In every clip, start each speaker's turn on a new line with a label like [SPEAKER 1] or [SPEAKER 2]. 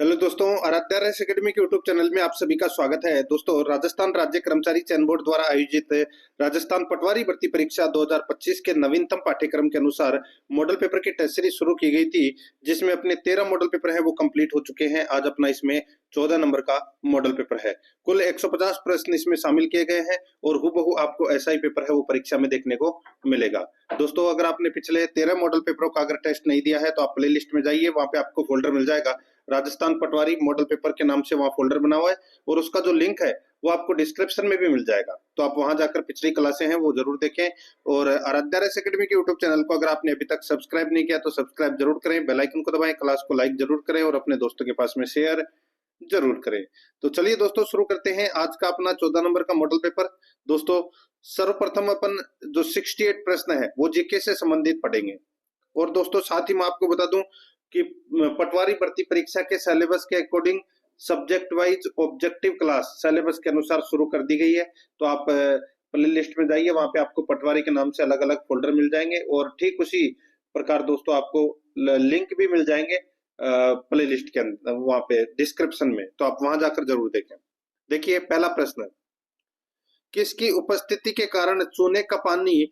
[SPEAKER 1] Hello दोस्तों, Aaradhya race academy के YouTube channel में आप सभी का स्वागत है। दोस्तों, राजस्थान राज्य कर्मचारी चयन बोर्ड द्वारा आयोजित राजस्थान पटवारी भर्ती परीक्षा 2025 के नवीनतम पाठ्यक्रम के अनुसार मॉडल पेपर की टेस्ट सीरीज शुरू की गई थी, जिसमें अपने 13 मॉडल पेपर हैं वो कंप्लीट हो चुके हैं। आज अपना इसमें 14 नंबर का मॉडल पेपर है। कुल 150 प्रश्न इसमें शामिल किए गए हैं और हूबहू आपको ऐसा ही पेपर है वो परीक्षा में देखने को मिलेगा। दोस्तों, अगर आपने पिछले 13 मॉडल पेपरों का अगर टेस्ट नहीं दिया है तो आप प्ले लिस्ट में जाइए, वहां पे आपको फोल्डर मिल जाएगा राजस्थान पटवारी मॉडल पेपर के नाम से, वहां फोल्डर बना हुआ है और उसका जो लिंक है वो आपको डिस्क्रिप्शन में भी मिल जाएगा। तो आप वहां जाकर पिछली क्लासें हैं वो जरूर देखें। और आराध्या रेस एकेडमी के यूट्यूब चैनल को अगर आपने अभी तक सब्सक्राइब नहीं किया तो सब्सक्राइब जरूर करें, बेल आइकन को दबाएं, क्लास को लाइक जरूर करें और अपने दोस्तों के पास में शेयर जरूर करें। तो चलिए दोस्तों, शुरू करते हैं आज का अपना 14 नंबर का मॉडल पेपर। दोस्तों, सर्वप्रथम अपन जो 68 प्रश्न है वो जीके से संबंधित पढ़ेंगे। और दोस्तों, साथ ही मैं आपको बता दूं कि पटवारी भर्ती परीक्षा के सिलेबस के according subject wise objective class syllabus के अनुसार शुरू कर दी गई है। तो आप प्ले लिस्ट में जाइए, वहां पे आपको पटवारी के नाम से अलग अलग फोल्डर मिल जाएंगे और ठीक उसी प्रकार दोस्तों आपको लिंक भी मिल जाएंगे प्ले लिस्ट के अंदर, वहां पे डिस्क्रिप्शन में। तो आप वहां जाकर जरूर देखें। देखिए, पहला प्रश्न, किसकी उपस्थिति के कारण चूने का पानी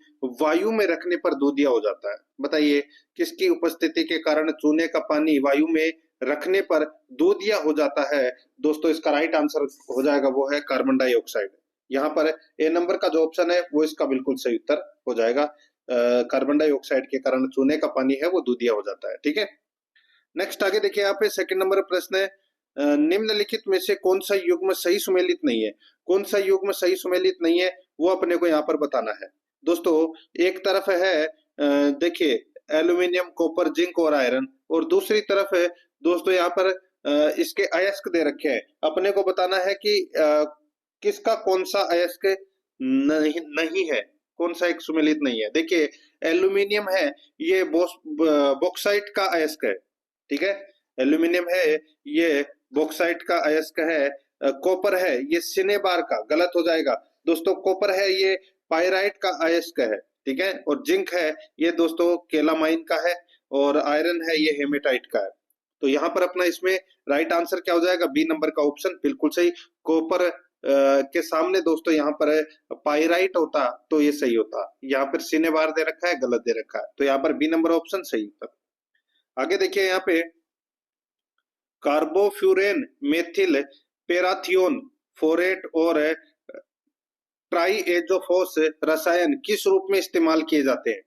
[SPEAKER 1] वायु में रखने पर दूधिया हो जाता है? बताइए, किसकी उपस्थिति के कारण चूने का पानी वायु में रखने पर दूधिया हो जाता है? दोस्तों, इसका राइट आंसर हो जाएगा वो है कार्बन डाइऑक्साइड। यहाँ पर ए नंबर का जो ऑप्शन है वो इसका बिल्कुल सही उत्तर हो जाएगा। कार्बन डाइऑक्साइड के कारण चूने का पानी है वो दूधिया हो जाता है। ठीक है, नेक्स्ट आगे देखिए, यहाँ पे सेकंड नंबर प्रश्न है, निम्नलिखित में से कौन सा युग्म सही सुमेलित नहीं है? कौन सा युग्म सही सुमेलित नहीं है वो अपने को यहाँ पर बताना है। दोस्तों, एक तरफ है देखिए एल्यूमिनियम, कॉपर, जिंक और आयरन, और दूसरी तरफ है दोस्तों यहाँ पर इसके अयस्क दे रखे हैं। अपने को बताना है कि किसका कौन सा अयस्क नहीं नहीं है, कौन सा एक सुमेलित नहीं है। देखिए, एल्यूमिनियम है ये बॉक्साइट का अयस्क है। ठीक है, एल्यूमिनियम है ये बॉक्साइट का अयस्क है। कॉपर है ये सिनेबार का, गलत हो जाएगा दोस्तों। कॉपर है ये पाइराइट का अयस्क है। ठीक है, और जिंक है ये दोस्तों केलामाइन का है, और आयरन है ये हेमेटाइट का है। तो यहाँ पर अपना इसमें राइट आंसर क्या हो जाएगा? बी नंबर का ऑप्शन बिल्कुल सही। कॉपर के सामने दोस्तों यहाँ पर पाइराइट होता तो ये सही होता, यहाँ पर सिनेबार दे रखा है, गलत दे रखा है। तो यहाँ पर बी नंबर ऑप्शन सही उत्तर। आगे देखिए, यहाँ पे कार्बोफ्यूरेन, मेथिल पेराथियोन, फोरेट और ट्राइएजोफोस रसायन किस रूप में इस्तेमाल किए जाते हैं?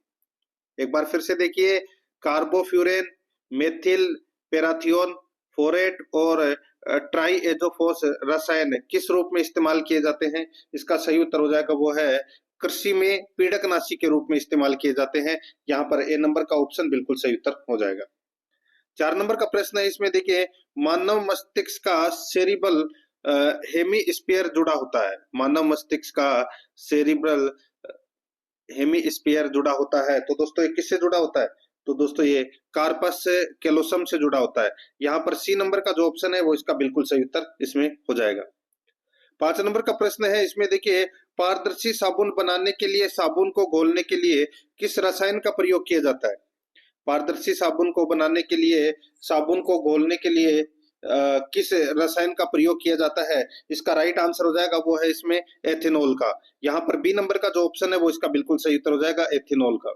[SPEAKER 1] एक बार फिर से देखिए, कार्बोफ्यूरेन, मेथिल पेराथियोन, फोरेट और ट्राइएजोफोस रसायन किस रूप में इस्तेमाल किए जाते हैं? इसका सही उत्तर हो जाएगा वो है कृषि में पीड़कनाशी के रूप में इस्तेमाल किए जाते हैं। यहाँ पर ए नंबर का ऑप्शन बिल्कुल सही उत्तर हो जाएगा। 4 नंबर का प्रश्न है, इसमें देखिए मानव मस्तिष्क का सेरिबल हेमीस्फीयर जुड़ा होता है। मानव मस्तिष्क का सेरिब्रल हेमीस्फीयर जुड़ा होता है। तो दोस्तों ये किससे जुड़ा होता है? तो दोस्तों ये कार्पस कैलोसम से जुड़ा होता है। यहाँ पर सी नंबर का जो ऑप्शन है वो इसका बिल्कुल सही उत्तर इसमें हो जाएगा। 5 नंबर का प्रश्न है, इसमें देखिए पारदर्शी साबुन बनाने के लिए साबुन को घोलने के लिए किस रसायन का प्रयोग किया जाता है? पारदर्शी साबुन को बनाने के लिए, साबुन को घोलने के लिए किस रसायन का प्रयोग किया जाता है? इसका राइट आंसर हो जाएगा वो है इसमें एथेनॉल का। यहाँ पर बी नंबर का जो ऑप्शन है वो इसका बिल्कुल सही उत्तर हो जाएगा, एथेनॉल का।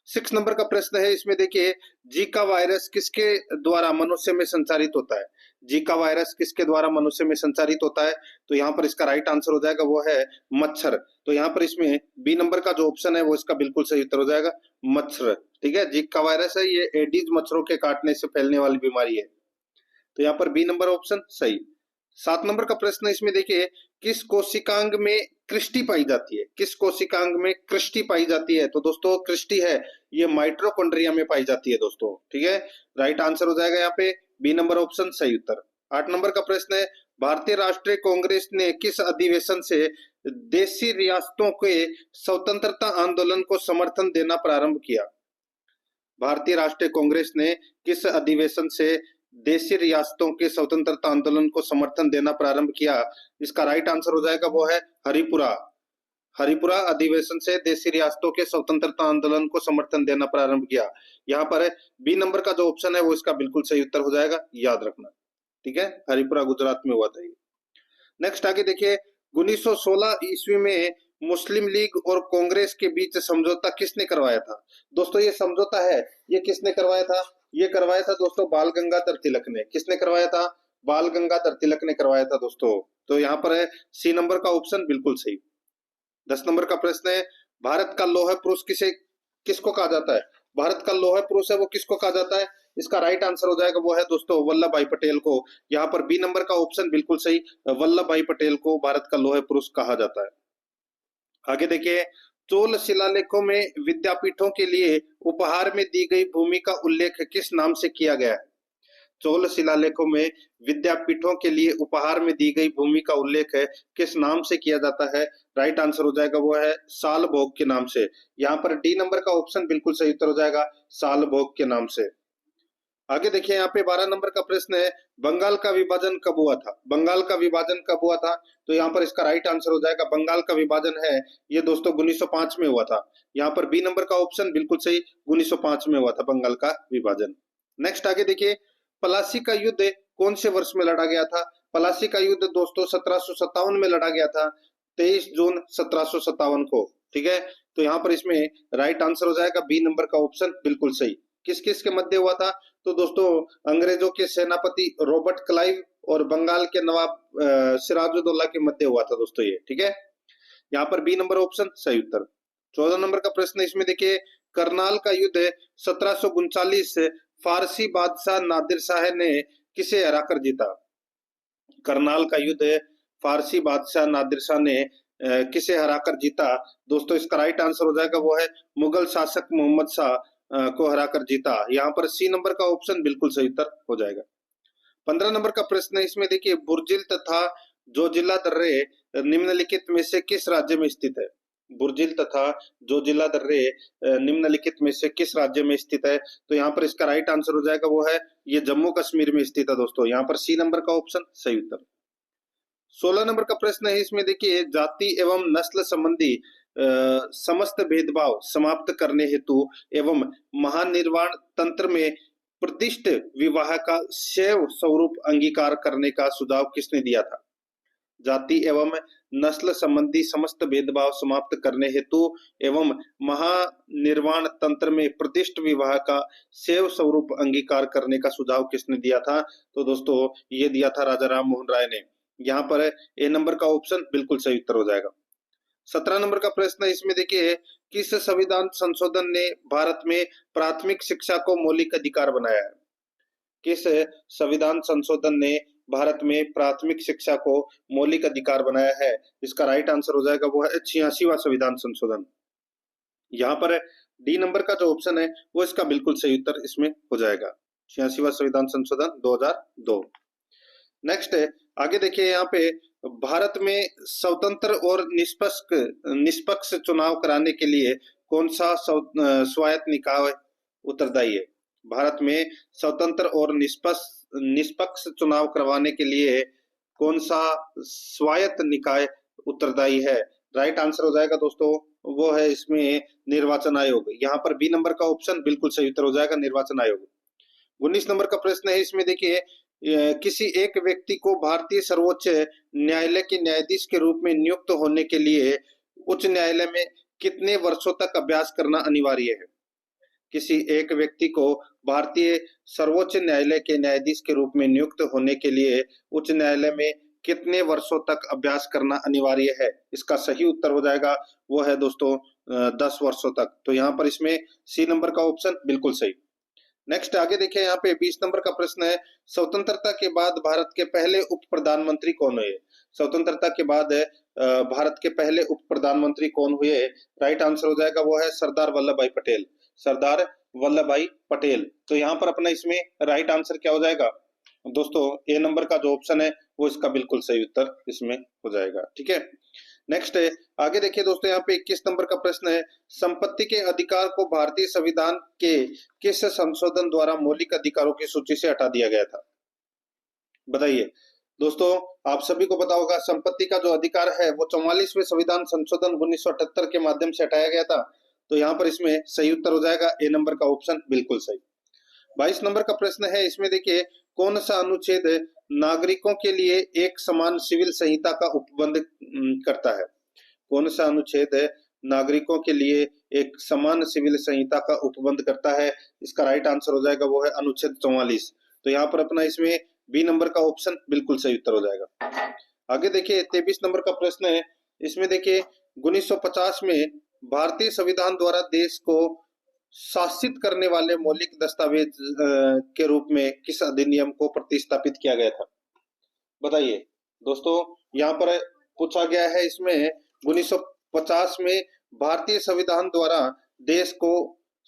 [SPEAKER 1] 6 नंबर का प्रश्न है, इसमें देखिए जीका वायरस किसके द्वारा मनुष्य में संचारित होता है? जीका वायरस किसके द्वारा मनुष्य में संचारित होता है? तो यहाँ पर इसका राइट आंसर हो जाएगा वो है मच्छर। तो यहाँ पर इसमें बी नंबर का जो ऑप्शन है वो इसका बिल्कुल सही उत्तर हो जाएगा, मच्छर। ठीक है, जीका वायरस है ये एडीज मच्छरों के काटने से फैलने वाली बीमारी है। तो यहाँ पर बी नंबर ऑप्शन सही। 7 नंबर का प्रश्न है, इसमें देखिए किस कोशिकांग में कृष्टि पाई जाती है? किस कोशिकांग में कृष्टि पाई जाती है? तो दोस्तों कृष्टि है ये माइटोकॉन्ड्रिया में पाई जाती है दोस्तों। ठीक है, राइट आंसर हो जाएगा यहाँ पे बी नंबर ऑप्शन सही उत्तर। 8 नंबर का प्रश्न है, भारतीय राष्ट्रीय कांग्रेस ने किस अधिवेशन से देशी रियासतों के स्वतंत्रता आंदोलन को समर्थन देना प्रारंभ किया? भारतीय राष्ट्रीय कांग्रेस ने किस अधिवेशन से देशी रियासतों के स्वतंत्रता आंदोलन को समर्थन देना प्रारंभ किया? इसका राइट आंसर हो जाएगा वो है हरिपुरा। हरिपुरा अधिवेशन से देशी रियासतों के स्वतंत्रता आंदोलन को समर्थन देना प्रारंभ किया। यहाँ पर बी नंबर का जो ऑप्शन है वो इसका बिल्कुल सही उत्तर हो जाएगा, याद रखना। ठीक है, हरिपुरा गुजरात में हुआ था ये। नेक्स्ट आगे देखिए, 1916 ईस्वी में मुस्लिम लीग और कांग्रेस के बीच समझौता किसने करवाया था? दोस्तों ये समझौता है, ये किसने करवाया था? ये करवाया था दोस्तों बाल गंगाधर तिलक ने। किसने करवाया था? बाल गंगाधर तिलक ने करवाया था दोस्तों। तो यहाँ पर है सी नंबर का ऑप्शन बिल्कुल सही। 10 नंबर का प्रश्न है, भारत का लौह पुरुष किसको कहा जाता है? भारत का लौह पुरुष है वो किसको कहा जाता है? इसका राइट आंसर हो जाएगा वो है दोस्तों वल्लभ भाई पटेल को। यहाँ पर बी नंबर का ऑप्शन बिल्कुल सही, वल्लभ भाई पटेल को भारत का लौह पुरुष कहा जाता है। आगे देखिए, चोल शिलालेखों में विद्यापीठों के लिए उपहार में दी गई भूमि का उल्लेख किस नाम से किया गया है? चोल शिलालेखों में विद्यापीठों के लिए उपहार में दी गई भूमि का उल्लेख है किस नाम से किया जाता है? राइट आंसर हो जाएगा वो है साल भोग के नाम से। यहाँ पर डी नंबर का ऑप्शन बिल्कुल सही उत्तर हो जाएगा, साल भोग के नाम से। आगे देखिए, यहाँ पे 12 नंबर का प्रश्न है, बंगाल का विभाजन कब हुआ था? बंगाल का विभाजन कब हुआ था? तो यहाँ पर इसका राइट आंसर हो जाएगा बंगाल का विभाजन है ये दोस्तों 1905 में हुआ था। यहाँ पर बी नंबर का ऑप्शन बिल्कुल सही, 1905 में हुआ था बंगाल का विभाजन। नेक्स्ट आगे देखिए, पलासी का युद्ध कौन से वर्ष में लड़ा गया था? पलासी का युद्ध दोस्तों 1757 में लड़ा गया था, 23 जून 1757 को। ठीक है, तो यहाँ पर इसमें राइट आंसर हो जाएगा बी नंबर का ऑप्शन बिल्कुल सही। किस किस के मध्य हुआ था? तो दोस्तों अंग्रेजों के सेनापति रॉबर्ट क्लाइव और बंगाल के नवाब सिराजुद्दौला के मध्य हुआ था दोस्तों ये। ठीक है, यहाँ पर बी नंबर ऑप्शन सही उत्तर। 14 नंबर का प्रश्न इसमें देखिए, करनाल का युद्ध 1739 फारसी बादशाह नादिर शाह ने किसे हराकर जीता? करनाल का युद्ध फारसी बादशाह नादिर शाह ने किसे हराकर जीता? दोस्तों इसका राइट आंसर हो जाएगा वो है मुगल शासक मोहम्मद शाह को हराकर जीता। यहाँ पर सी नंबर का ऑप्शन बिल्कुल सही उत्तर हो जाएगा। 15 नंबर का प्रश्न है इसमें देखिए, बुर्जिल तथा जोजिला दर्रे निम्नलिखित में से किस राज्य में स्थित है? बुर्जिल तथा जोजिला दर्रे निम्नलिखित में से किस राज्य में स्थित है? तो यहाँ पर इसका राइट आंसर हो जाएगा वो है ये जम्मू कश्मीर में स्थित है दोस्तों। यहाँ पर सी नंबर का ऑप्शन सही उत्तर। 16 नंबर का प्रश्न है इसमें देखिए, जाति एवं नस्ल संबंधी समस्त भेदभाव समाप्त करने हेतु एवं महानिर्वाण तंत्र में प्रतिष्ठ विवाह का शैव स्वरूप अंगीकार करने का सुझाव किसने दिया था? जाति एवं नस्ल संबंधी समस्त भेदभाव समाप्त करने हेतु एवं महानिर्वाण तंत्र में प्रतिष्ठ विवाह का शैव स्वरूप अंगीकार करने का सुझाव किसने दिया था? तो दोस्तों ये दिया था राजा राम मोहन राय ने। यहाँ पर ए नंबर का ऑप्शन बिल्कुल सही उत्तर हो जाएगा। 17 नंबर का प्रश्न है इसमें देखिए, किस संविधान संशोधन ने भारत में प्राथमिक शिक्षा को मौलिक अधिकार बनाया है? किस संविधान संशोधन ने भारत में प्राथमिक शिक्षा को मौलिक अधिकार बनाया है? इसका राइट आंसर हो जाएगा वो है 86वां संविधान संशोधन। यहाँ पर डी नंबर का जो ऑप्शन है वो इसका बिल्कुल सही उत्तर इसमें हो जाएगा, 86वां संविधान संशोधन 2002। नेक्स्ट है आगे देखिए, यहाँ पे भारत में स्वतंत्र और निष्पक्ष चुनाव कराने के लिए कौन सा स्वायत्त निकाय उत्तरदायी है? भारत में स्वतंत्र और निष्पक्ष चुनाव करवाने के लिए कौन सा स्वायत्त निकाय उत्तरदायी है? राइट आंसर हो जाएगा दोस्तों वो है इसमें निर्वाचन आयोग। यहाँ पर बी नंबर का ऑप्शन बिल्कुल सही उत्तर हो जाएगा, निर्वाचन आयोग। 19 नंबर का प्रश्न है इसमें देखिए, किसी एक व्यक्ति को भारतीय सर्वोच्च न्यायालय के न्यायाधीश के रूप में नियुक्त होने के लिए उच्च न्यायालय में कितने वर्षों तक अभ्यास करना अनिवार्य है? किसी एक व्यक्ति को भारतीय सर्वोच्च न्यायालय के न्यायाधीश के रूप में नियुक्त होने के लिए उच्च न्यायालय में कितने वर्षों तक अभ्यास करना अनिवार्य है? इसका सही उत्तर हो जाएगा वो है दोस्तों 10 वर्षों तक। तो यहाँ पर इसमें सी नंबर का ऑप्शन बिल्कुल सही। नेक्स्ट आगे देखिए, यहाँ पे 20 नंबर का प्रश्न है, स्वतंत्रता के बाद भारत के पहले उप प्रधानमंत्री कौन हुए? स्वतंत्रता के बाद भारत के पहले उप प्रधानमंत्री कौन हुए? राइट आंसर हो जाएगा वो है सरदार वल्लभ भाई पटेल, सरदार वल्लभ भाई पटेल। तो यहाँ पर अपना इसमें राइट आंसर क्या हो जाएगा दोस्तों? ए नंबर का जो ऑप्शन है वो इसका बिल्कुल सही उत्तर इसमें हो जाएगा। ठीक है, नेक्स्ट है आगे देखिए दोस्तों, यहाँ पे 21 नंबर का प्रश्न है, संपत्ति के अधिकार को भारतीय संविधान के किस संशोधन द्वारा मौलिक अधिकारों की सूची से हटा दिया गया था? बताइए दोस्तों, आप सभी को पता होगा संपत्ति का जो अधिकार है वो 44वें संविधान संशोधन 1978 के माध्यम से हटाया गया था। तो यहाँ पर इसमें सही उत्तर हो जाएगा ए नंबर का ऑप्शन बिल्कुल सही। 22 नंबर का प्रश्न है इसमें देखिए, कौन सा अनुच्छेद नागरिकों के लिए एक समान सिविल संहिता का उपबंध करता है? कौन सा अनुच्छेद है नागरिकों के लिए एक समान सिविल संहिता का उपबंध करता है? इसका राइट आंसर हो जाएगा वो है अनुच्छेद 44। तो यहाँ पर अपना इसमें बी नंबर का ऑप्शन बिल्कुल सही उत्तर हो जाएगा। आगे देखिए 23 नंबर का प्रश्न है। इसमें देखिए 1950 में भारतीय संविधान द्वारा देश को शासित करने वाले मौलिक दस्तावेज के रूप में किस अधिनियम को प्रतिस्थापित किया गया था? बताइए दोस्तों, यहाँ पर पूछा गया है इसमें 1950 में भारतीय संविधान द्वारा देश को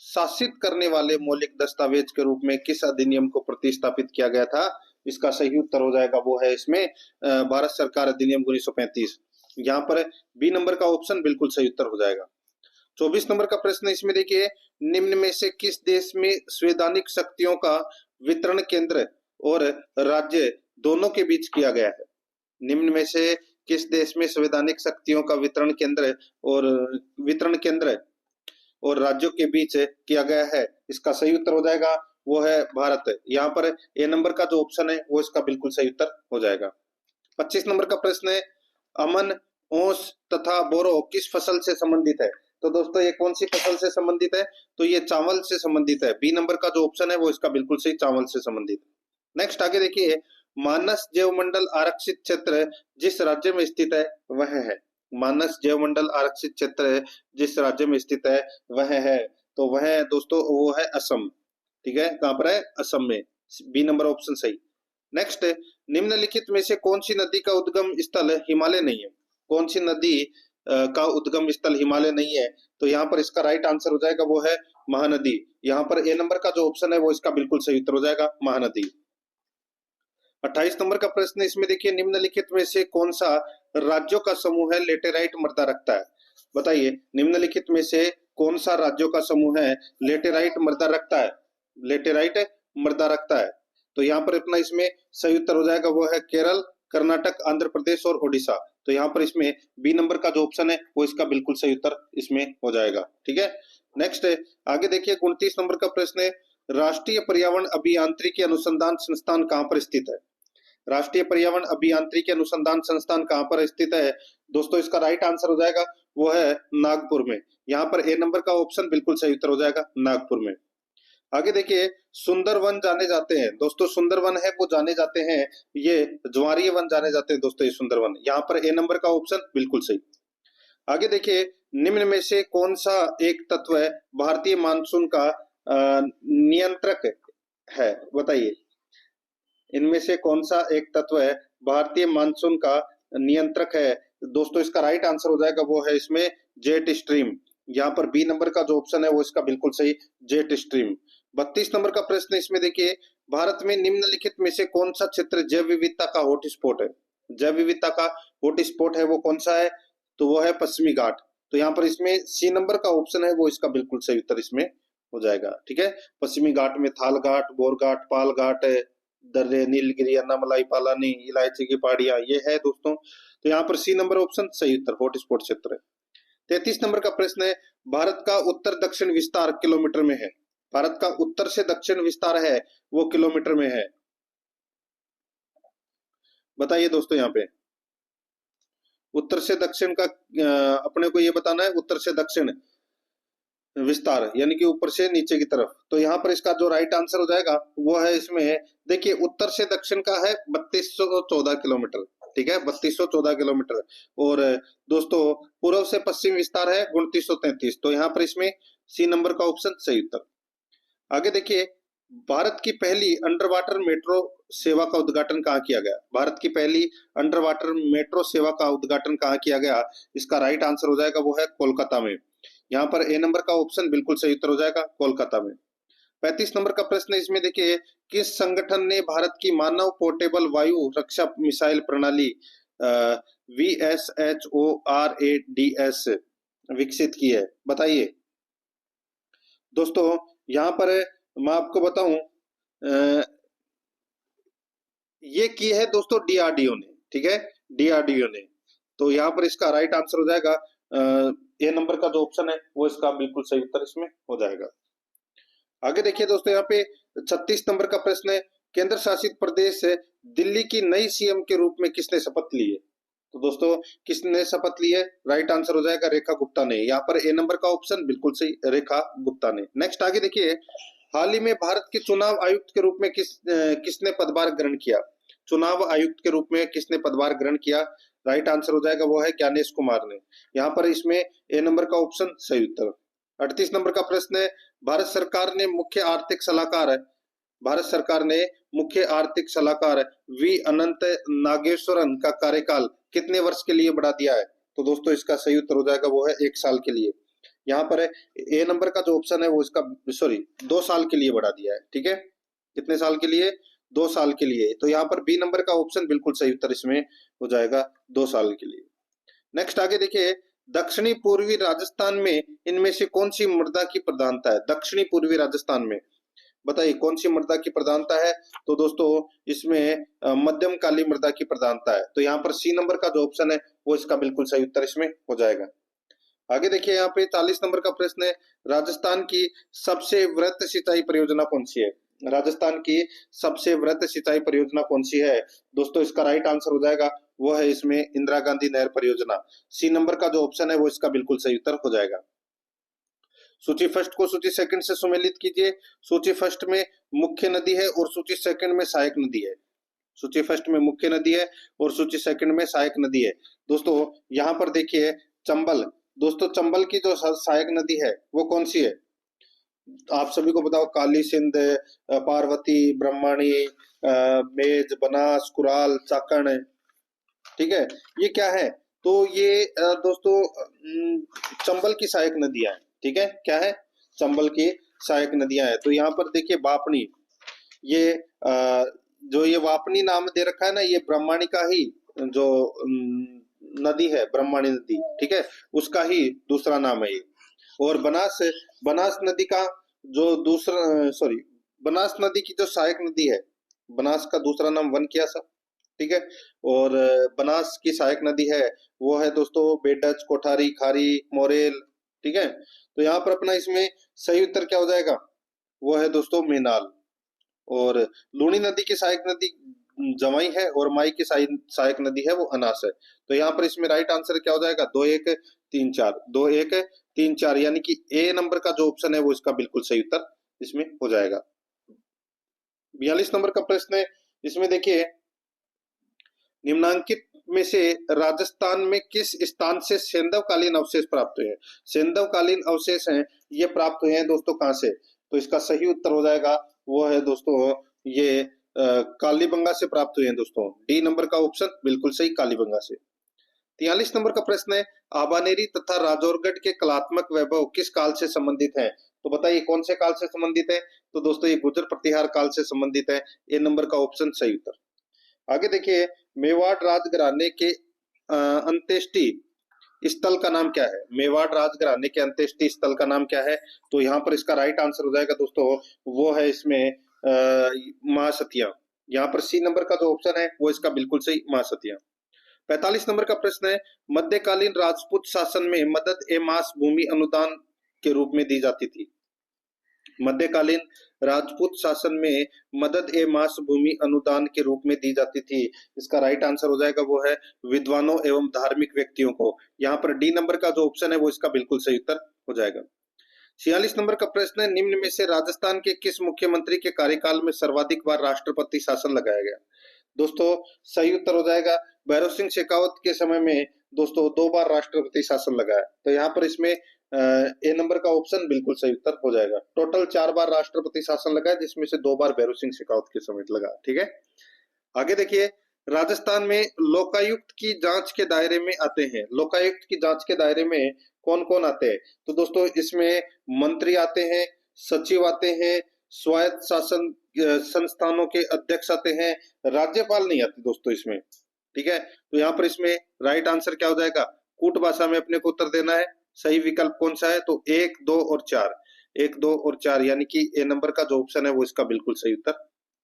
[SPEAKER 1] शासित करने वाले मौलिक दस्तावेज के रूप में किस अधिनियम को प्रतिस्थापित किया गया था? इसका सही उत्तर हो जाएगा वो है इसमें भारत सरकार अधिनियम 1935। यहाँ पर बी नंबर का ऑप्शन बिल्कुल सही उत्तर हो जाएगा। 24 नंबर का प्रश्न इसमें देखिए, निम्न में से किस देश में संवैधानिक शक्तियों का वितरण केंद्र और राज्य दोनों के बीच किया गया है? निम्न में से किस देश में संवैधानिक शक्तियों का वितरण केंद्र और राज्यों के बीच किया गया है? इसका सही उत्तर हो जाएगा वो है भारत। यहाँ पर ए नंबर का जो ऑप्शन है वो इसका बिल्कुल सही उत्तर हो जाएगा। 25 नंबर का प्रश्न है, अमन, ओस तथा बोरो किस फसल से संबंधित है? तो दोस्तों ये कौन सी फसल से संबंधित है? तो ये चावल से संबंधित है। बी नंबर का जो ऑप्शन है वो इसका बिल्कुल सही, चावल से संबंधित। नेक्स्ट आगे देखिए, मानस जैवमंडल आरक्षित क्षेत्र जिस राज्य में स्थित है वह है? मानस जैवमंडल आरक्षित क्षेत्र जिस राज्य में स्थित है वह है, तो वह दोस्तों वो है असम। ठीक है, कहां पर है? असम में। बी नंबर ऑप्शन सही। नेक्स्ट, निम्नलिखित में से कौन सी नदी का उद्गम स्थल हिमालय नहीं है? कौन सी नदी का उद्गम स्थल हिमालय नहीं है? तो यहाँ पर इसका राइट आंसर हो जाएगा वो है महानदी। यहाँ पर ए नंबर का जो ऑप्शन है वो इसका बिल्कुल सही उत्तर हो जाएगा, महानदी। 28 नंबर का प्रश्न इसमें देखिए, निम्नलिखित में से कौन सा राज्यों का समूह है लेटेराइट मृदा रखता है? बताइए, निम्नलिखित में से कौन सा राज्यों का समूह है लेटेराइट मृदा रखता है? लेटेराइट मृदा रखता है। तो यहाँ पर अपना इसमें सही उत्तर हो जाएगा वो है केरल, कर्नाटक, आंध्र प्रदेश और ओडिशा। तो यहाँ पर इसमें बी नंबर का जो ऑप्शन है वो इसका बिल्कुल सही उत्तर इसमें हो जाएगा। ठीक है, नेक्स्ट आगे देखिए 29 नंबर का प्रश्न है, राष्ट्रीय पर्यावरण अभियांत्रिकी अनुसंधान संस्थान कहाँ पर स्थित है? राष्ट्रीय पर्यावरण अभियांत्रिकी अनुसंधान संस्थान कहाँ पर स्थित है? दोस्तों इसका राइट आंसर हो जाएगा वो है नागपुर में। यहाँ पर ए नंबर का ऑप्शन बिल्कुल सही उत्तर हो जाएगा, नागपुर में। आगे देखिए, सुंदर वन जाने जाते हैं। दोस्तों सुंदर वन है वो जाने जाते हैं, ये ज्वारीय वन जाने जाते हैं दोस्तों, ये सुंदर वन। यहाँ पर ए नंबर का ऑप्शन बिल्कुल सही। आगे देखिए, निम्न में से कौन सा एक तत्व है भारतीय मानसून का नियंत्रक है? बताइए, इनमें से कौन सा एक तत्व है भारतीय मानसून का नियंत्रक है? दोस्तों इसका राइट आंसर हो जाएगा वो है इसमें जेट स्ट्रीम। यहाँ पर बी नंबर का जो ऑप्शन है वो इसका बिल्कुल सही, जेट स्ट्रीम। 32 नंबर का प्रश्न इसमें देखिए, भारत में निम्नलिखित में से कौन सा क्षेत्र जैव विविधता का हॉटस्पॉट है? जैव विविधता का हॉटस्पॉट है वो कौन सा है? तो वो है पश्चिमी घाट। तो यहाँ पर इसमें सी नंबर का ऑप्शन है वो इसका बिल्कुल सही उत्तर इसमें हो जाएगा। ठीक है, पश्चिमी घाट में थाल घाट, बोर घाट, पाल घाट, दर्रे, नीलगिरी, अन्नामलाई, पालानी, इलायची की पहाड़ियां, ये है दोस्तों। तो यहाँ पर सी नंबर ऑप्शन सही उत्तर हॉटस्पॉट क्षेत्र है। 33 नंबर का प्रश्न है, भारत का उत्तर दक्षिण विस्तार किलोमीटर में है? भारत का उत्तर से दक्षिण विस्तार है वो किलोमीटर में है। बताइए दोस्तों, यहाँ पे उत्तर से दक्षिण का अपने को ये बताना है, उत्तर से दक्षिण विस्तार यानी कि ऊपर से नीचे की तरफ। तो यहाँ पर इसका जो राइट आंसर हो जाएगा वो है इसमें देखिए, उत्तर से दक्षिण का है 3214 किलोमीटर। ठीक है, 3214 किलोमीटर। और दोस्तों पूर्व से पश्चिम विस्तार है 2933। तो यहाँ पर इसमें सी नंबर का ऑप्शन सही उत्तर। आगे देखिए, भारत की पहली अंडर वाटर मेट्रो सेवा का उद्घाटन कहाँ किया गया? भारत की पहली अंडर वाटर मेट्रो सेवा का उद्घाटन कहाँ किया गया? इसका राइट आंसर हो जाएगा वो है कोलकाता में। यहाँ पर ए नंबर का ऑप्शन बिल्कुल सही उत्तर हो जाएगा, कोलकाता में। 35 नंबर का प्रश्न इसमें देखिए, किस संगठन ने भारत की मानव पोर्टेबल वायु रक्षा मिसाइल प्रणाली VSHORADS विकसित की है? बताइए दोस्तों, यहाँ पर मैं आपको बताऊं ये की है दोस्तों DRDO ने। ठीक है, DRDO ने। तो यहाँ पर इसका राइट आंसर हो जाएगा ए नंबर का जो ऑप्शन है वो इसका बिल्कुल सही उत्तर इसमें हो जाएगा। आगे देखिए दोस्तों, यहाँ पे 36 नंबर का प्रश्न है, केंद्र शासित प्रदेश दिल्ली की नई सीएम के रूप में किसने शपथ ली है? तो दोस्तों किसने शपथ ली है? राइट आंसर हो जाएगा रेखा गुप्ता ने। यहाँ पर ए नंबर का ऑप्शन बिल्कुल सही, रेखा गुप्ता ने। नेक्स्ट आगे देखिए, हाल ही में भारत के चुनाव आयुक्त के रूप में किसने पदभार ग्रहण किया? चुनाव आयुक्त के रूप में किसने पदभार ग्रहण किया? राइट आंसर हो जाएगा वो है ज्ञानेश कुमार ने। यहाँ पर इसमें ए नंबर का ऑप्शन सही उत्तर। 38 नंबर का प्रश्न है, भारत सरकार ने मुख्य आर्थिक सलाहकार वी अनंत नागेश्वरन का कार्यकाल कितने वर्ष के लिए बढ़ा दिया है? तो दोस्तों इसका सही उत्तर हो जाएगा वो है 1 साल के लिए। यहाँ पर ए नंबर का जो ऑप्शन है वो इसका 2 साल के लिए बढ़ा दिया है। ठीक है, कितने साल के लिए? 2 साल के लिए। तो यहाँ पर बी नंबर का ऑप्शन बिल्कुल सही उत्तर इसमें हो जाएगा 2 साल के लिए। नेक्स्ट आगे देखिए, दक्षिणी पूर्वी राजस्थान में इनमें से कौन सी मृदा की प्रधानता है? दक्षिणी पूर्वी राजस्थान में बताइए कौन सी मृदा की प्रधानता है? तो दोस्तों इसमें मध्यम काली मृदा की प्रधानता है। तो यहाँ पर सी नंबर का जो ऑप्शन है वो इसका बिल्कुल सही उत्तर इसमें हो जाएगा। आगे देखिए, यहाँ पे 40 नंबर का प्रश्न है, राजस्थान की सबसे वृहत सिंचाई परियोजना कौन सी है? राजस्थान की सबसे वृहत सिंचाई परियोजना कौन सी है? दोस्तों इसका राइट आंसर हो जाएगा वो है इसमें इंदिरा गांधी नहर परियोजना। सी नंबर का जो ऑप्शन है वो इसका बिल्कुल सही उत्तर हो जाएगा। सूची फर्स्ट को सूची सेकंड से सुमेलित कीजिए। सूची फर्स्ट में मुख्य नदी है और सूची सेकंड में सहायक नदी है। सूची फर्स्ट में मुख्य नदी है और सूची सेकंड में सहायक नदी है। दोस्तों यहाँ पर देखिए चंबल, दोस्तों चंबल की जो सहायक नदी है वो कौन सी है? आप सभी को बताओ, काली सिंध, पार्वती, ब्रह्मणी, मेज, बनास, कुराल, चाकण। ठीक है, ये क्या है? तो ये दोस्तों चंबल की सहायक नदियां हैं। ठीक है, क्या है? चंबल की सहायक नदियां हैं। तो यहाँ पर देखिए वापनी, ये जो ये वापनी नाम दे रखा है ना, ये ब्रह्मणी का ही जो नदी है, ब्रह्मणी नदी, ठीक है, उसका ही दूसरा नाम है ये। और बनास नदी का जो बनास नदी की जो सहायक नदी है, बनास का दूसरा नाम वनकियासा। ठीक है, और बनास की सहायक नदी है वो है दोस्तों बेडज, कोठारी, खारी, मोरेल। ठीक है, तो यहाँ पर अपना इसमें सही उत्तर क्या हो जाएगा? वो है दोस्तों मेनाल। और लूनी नदी की सहायक नदी जमाई है और माई की सहायक नदी है वो अनास है। तो यहाँ पर इसमें राइट आंसर क्या हो जाएगा? 2 1 3 4, 2 1 3 4, यानी कि ए नंबर का जो ऑप्शन है वो इसका बिल्कुल सही उत्तर इसमें हो जाएगा। 42 नंबर का प्रश्न है, इसमें देखिए निम्नांकित में से राजस्थान में किस स्थान से सेंधवकालीन अवशेष प्राप्त हुए हैं? सेंधवकालीन अवशेष हैं ये प्राप्त हुए हैं दोस्तों कहां से? तो इसका सही उत्तर हो जाएगा वो है दोस्तों ये कालीबंगा से प्राप्त हुए हैं दोस्तों। डी नंबर का ऑप्शन बिल्कुल सही, कालीबंगा से। 43 नंबर का प्रश्न है, आबानेरी तथा राजौरगढ़ के कलात्मक वैभव किस काल से संबंधित हैं? तो बताइए कौन से काल से संबंधित है? तो दोस्तों ये गुर्जर प्रतिहार काल से संबंधित है। ए नंबर का ऑप्शन सही उत्तर। आगे देखिए, मेवाड़ राजघराने के अंत्येष्टि स्थल का नाम क्या है? मेवाड़ राजघराने के अंत्येष्टि स्थल का नाम क्या है? तो यहाँ पर इसका राइट आंसर हो जाएगा दोस्तों वो है इसमें महासतिया। यहाँ पर सी नंबर का जो ऑप्शन है वो इसका बिल्कुल सही, महासतिया। 45 नंबर का प्रश्न है, मध्यकालीन राजपूत शासन में मदद ए मास भूमि अनुदान के रूप में दी जाती थी। मध्यकालीन राजपूत शासन में मदद ए मास भूमि अनुदान के रूप में दी जाती थी। इसका राइट आंसर हो जाएगा वो है विद्वानों एवं धार्मिक व्यक्तियों को। यहाँ पर डी नंबर का जो ऑप्शन है वो इसका बिल्कुल सही उत्तर हो जाएगा। 46 नंबर का प्रश्न है, निम्न में से राजस्थान के किस मुख्यमंत्री के कार्यकाल में सर्वाधिक बार राष्ट्रपति शासन लगाया गया? दोस्तों सही उत्तर हो जाएगा भैरव सिंह शेखावत के समय में दोस्तों 2 बार राष्ट्रपति शासन लगाया। तो यहाँ पर इसमें ए नंबर का ऑप्शन बिल्कुल सही उत्तर हो जाएगा। टोटल 4 बार राष्ट्रपति शासन लगा है जिसमें से 2 बार भैरव सिंह शेखावत के समय लगा। ठीक है, आगे देखिए, राजस्थान में लोकायुक्त की जांच के दायरे में आते हैं। लोकायुक्त की जांच के दायरे में कौन कौन आते हैं? तो दोस्तों इसमें मंत्री आते हैं, सचिव आते हैं, स्वायत्त शासन संस्थानों के अध्यक्ष आते हैं, राज्यपाल नहीं आते दोस्तों इसमें। ठीक है, तो यहाँ पर इसमें राइट आंसर क्या हो जाएगा? कूट भाषा में अपने को उत्तर देना है। सही विकल्प कौन सा है? तो 1 2 और 4, 1 2 और 4, यानी कि ए नंबर का जो ऑप्शन है वो इसका बिल्कुल सही उत्तर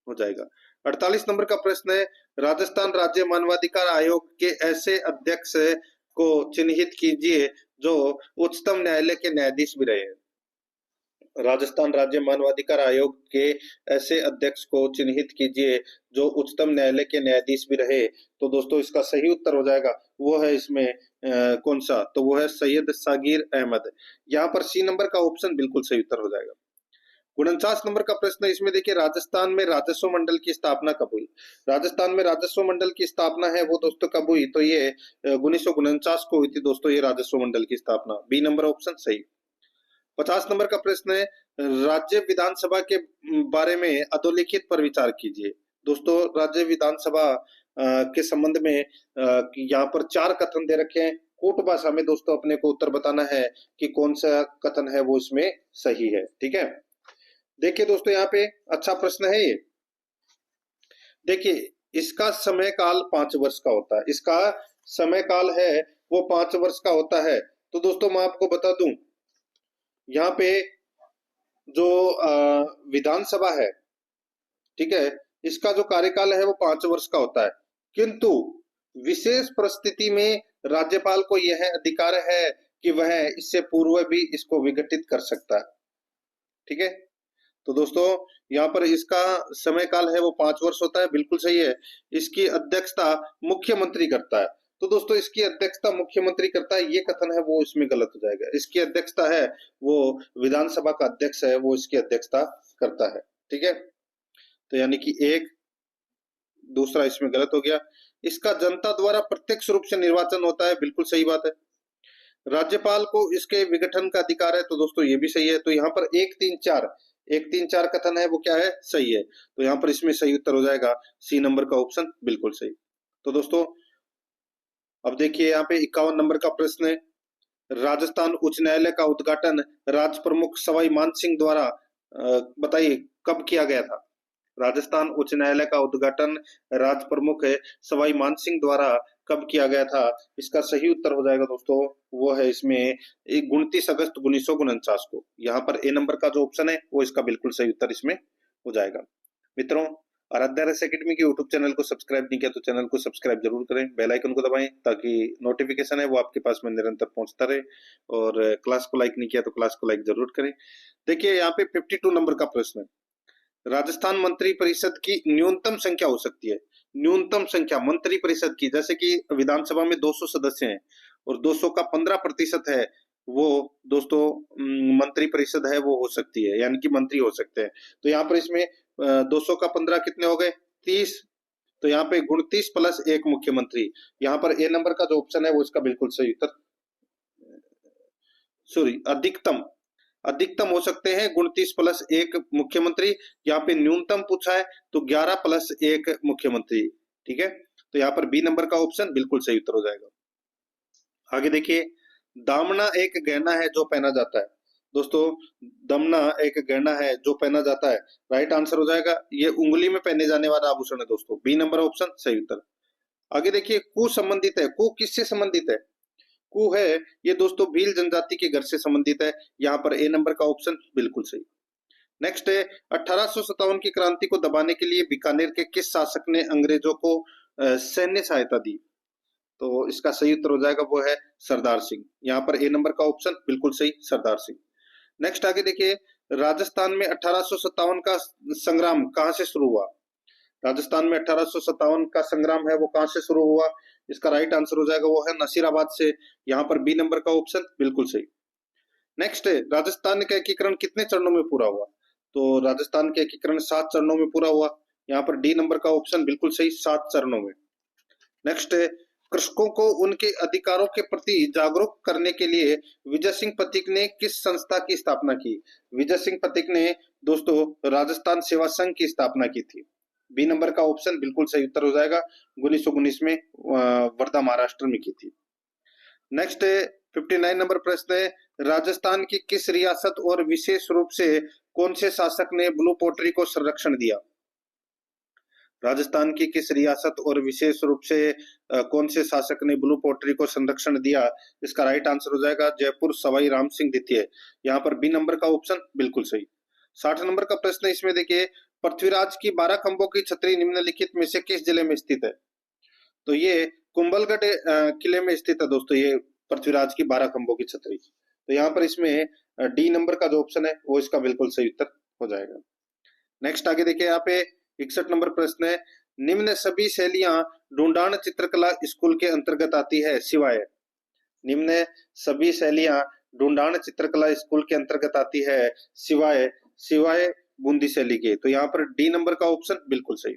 [SPEAKER 1] हो जाएगा। 48 नंबर का प्रश्न है, राजस्थान राज्य मानवाधिकार आयोग के ऐसे अध्यक्ष को चिन्हित कीजिए जो उच्चतम न्यायालय के न्यायाधीश भी रहे हैं। राजस्थान राज्य मानवाधिकार आयोग के ऐसे अध्यक्ष को चिन्हित कीजिए जो उच्चतम न्यायालय के न्यायाधीश भी रहे। तो दोस्तों इसका सही उत्तर हो जाएगा, वो है इसमें कौन सा, तो वो है सैयद सागिर अहमद। यहाँ पर सी नंबर का ऑप्शन बिल्कुल सही उत्तर हो जाएगा। 49 नंबर का प्रश्न है, इसमें देखिए राजस्थान में राजस्व मंडल की स्थापना कब हुई। राजस्थान में राजस्व मंडल की स्थापना है वो दोस्तों कब हुई, तो ये 1949 को हुई थी दोस्तों ये राजस्व मंडल की स्थापना। बी नंबर ऑप्शन सही। 50 नंबर का प्रश्न है, राज्य विधानसभा के बारे में अधोलिखित पर विचार कीजिए। दोस्तों राज्य विधानसभा के संबंध में यहाँ पर 4 कथन दे रखे हैं। कूट भाषा में दोस्तों अपने को उत्तर बताना है कि कौन सा कथन है वो इसमें सही है। ठीक है, देखिए दोस्तों यहाँ पे अच्छा प्रश्न है ये। देखिए इसका समय काल 5 वर्ष का होता है, इसका समय काल है वो 5 वर्ष का होता है। तो दोस्तों मैं आपको बता दूं, यहाँ पे जो विधानसभा है, ठीक है, इसका जो कार्यकाल है वो 5 वर्ष का होता है, किंतु विशेष परिस्थिति में राज्यपाल को यह अधिकार है कि वह इससे पूर्व भी इसको विघटित कर सकता है। ठीक है, तो दोस्तों यहाँ पर इसका समय काल है वो 5 वर्ष होता है, बिल्कुल सही है। इसकी अध्यक्षता मुख्यमंत्री करता है, तो दोस्तों इसकी अध्यक्षता मुख्यमंत्री करता है, ये कथन है वो इसमें गलत हो जाएगा। इसकी अध्यक्षता है वो विधानसभा का अध्यक्ष है वो इसकी अध्यक्षता करता है। ठीक है, तो यानी कि एक दूसरा इसमें गलत हो गया। इसका जनता द्वारा प्रत्यक्ष रूप से निर्वाचन होता है, बिल्कुल सही बात है। राज्यपाल को इसके विघटन का अधिकार है, तो दोस्तों ये भी सही है। तो यहाँ पर 1 3 4 कथन है वो क्या है, सही है। तो यहाँ पर इसमें सही उत्तर हो जाएगा सी नंबर का ऑप्शन, बिल्कुल सही। तो दोस्तों अब देखिए यहाँ पे 51 नंबर का प्रश्न है, राजस्थान उच्च न्यायालय का उद्घाटन राज प्रमुख सवाई मान सिंह द्वारा बताइए कब किया गया था। राजस्थान उच्च न्यायालय का उद्घाटन राज प्रमुख सवाई मान सिंह द्वारा कब किया गया था। इसका सही उत्तर हो जाएगा दोस्तों, वो है इसमें 29 अगस्त 1949 को। यहाँ पर ए नंबर का जो ऑप्शन है वो इसका बिल्कुल सही उत्तर इसमें हो जाएगा। मित्रों, आराध्या रस एकेडमी के यूट्यूब चैनल को सब्सक्राइब नहीं किया तो चैनल को सब्सक्राइब जरूर करें, बेल आइकन को दबाएं ताकि नोटिफिकेशन है वो आपके पास में निरंतर पहुंचता रहे, और क्लास को लाइक नहीं किया तो क्लास को लाइक जरूर करें। देखिए यहाँ पे 52 नंबर का प्रश्न है, राजस्थान मंत्री परिषद की न्यूनतम संख्या हो सकती है। न्यूनतम संख्या मंत्री परिषद की, जैसे कि विधानसभा में 200 सदस्य हैं और 200 का 15% है वो दोस्तों मंत्री परिषद है वो हो सकती है, यानी कि मंत्री हो सकते हैं। तो यहाँ पर इसमें 200 का 15 कितने हो गए, 30। तो यहाँ पे 29 प्लस 1 मुख्यमंत्री। यहाँ पर ए नंबर का जो ऑप्शन है वो इसका बिल्कुल सही उत्तर, सॉरी अधिकतम हो सकते हैं 29 प्लस 1 मुख्यमंत्री। यहाँ पे न्यूनतम पूछा है तो 11 प्लस 1 मुख्यमंत्री। ठीक है, तो यहाँ पर बी नंबर का ऑप्शन बिल्कुल सही उत्तर हो जाएगा। आगे देखिए, दामना एक गहना है जो पहना जाता है। दोस्तों दामना एक गहना है जो पहना जाता है, राइट आंसर हो जाएगा ये उंगली में पहने जाने वाला आभूषण है दोस्तों, बी नंबर ऑप्शन सही उत्तर। आगे देखिए, कु संबंधित है, कु किससे संबंधित है, कु है ये दोस्तों भील जनजाति के घर से संबंधित है। यहाँ पर ए नंबर का ऑप्शन बिल्कुल सही। नेक्स्ट है, 1857 की क्रांति को दबाने के लिए बीकानेर के किस शासक ने अंग्रेजों को सैन्य सहायता दी। तो इसका सही उत्तर हो जाएगा वो है सरदार सिंह। यहाँ पर ए नंबर का ऑप्शन बिल्कुल सही, सरदार सिंह। नेक्स्ट आगे देखिए, राजस्थान में 1857 का संग्राम कहाँ से शुरू हुआ। राजस्थान में 1857 का संग्राम है वो कहाँ से शुरू हुआ। इसका राइट आंसर हो जाएगा वो है नसीराबाद से। यहाँ पर बी नंबर का ऑप्शन बिल्कुल सही। नेक्स्ट है, राजस्थान का एकीकरण कितने चरणों में पूरा हुआ। तो राजस्थान का एकीकरण 7 चरणों में पूरा हुआ। यहाँ पर डी नंबर का ऑप्शन बिल्कुल सही, 7 चरणों में। नेक्स्ट है, कृषकों को उनके अधिकारों के प्रति जागरूक करने के लिए विजय सिंह पथिक ने किस संस्था की स्थापना की। विजय सिंह पथिक ने दोस्तों राजस्थान सेवा संघ की स्थापना की थी। बी नंबर का ऑप्शन बिल्कुल सही उत्तर हो जाएगा, 1919 में वर्धा महाराष्ट्र में की थी। नेक्स्ट 59 नंबर प्रश्न है, राजस्थान की किस रियासत और विशेष रूप से कौन से शासक ने ब्लू पोट्री को संरक्षण दिया। राजस्थान की किस रियासत और विशेष रूप से कौन से शासक ने ब्लू पोट्री को संरक्षण दिया। इसका राइट आंसर हो जाएगा जयपुर सवाई राम सिंह द्वितीय। यहाँ पर बी नंबर का ऑप्शन बिल्कुल सही। 60 नंबर का प्रश्न इसमें देखिए, पृथ्वीराज की 12 खंभों की छतरी निम्नलिखित में से किस जिले में स्थित है। तो ये कुंभलगढ़ किले में स्थित है दोस्तों, ये पृथ्वीराज की 12 खंभों की छतरी। तो यहाँ पर इसमें डी नंबर का जो ऑप्शन है वो इसका बिल्कुल सही उत्तर हो जाएगा। नेक्स्ट आगे देखिए, यहाँ पे 61 नंबर प्रश्न है, निम्न सभी शैलियां ढूंढान चित्रकला स्कूल के अंतर्गत आती है सिवाय। निम्न सभी शैलियां ढूंढान चित्रकला स्कूल के अंतर्गत आती है सिवाय सिवाय बूंदी शैली के। तो यहाँ पर डी नंबर का ऑप्शन बिल्कुल सही।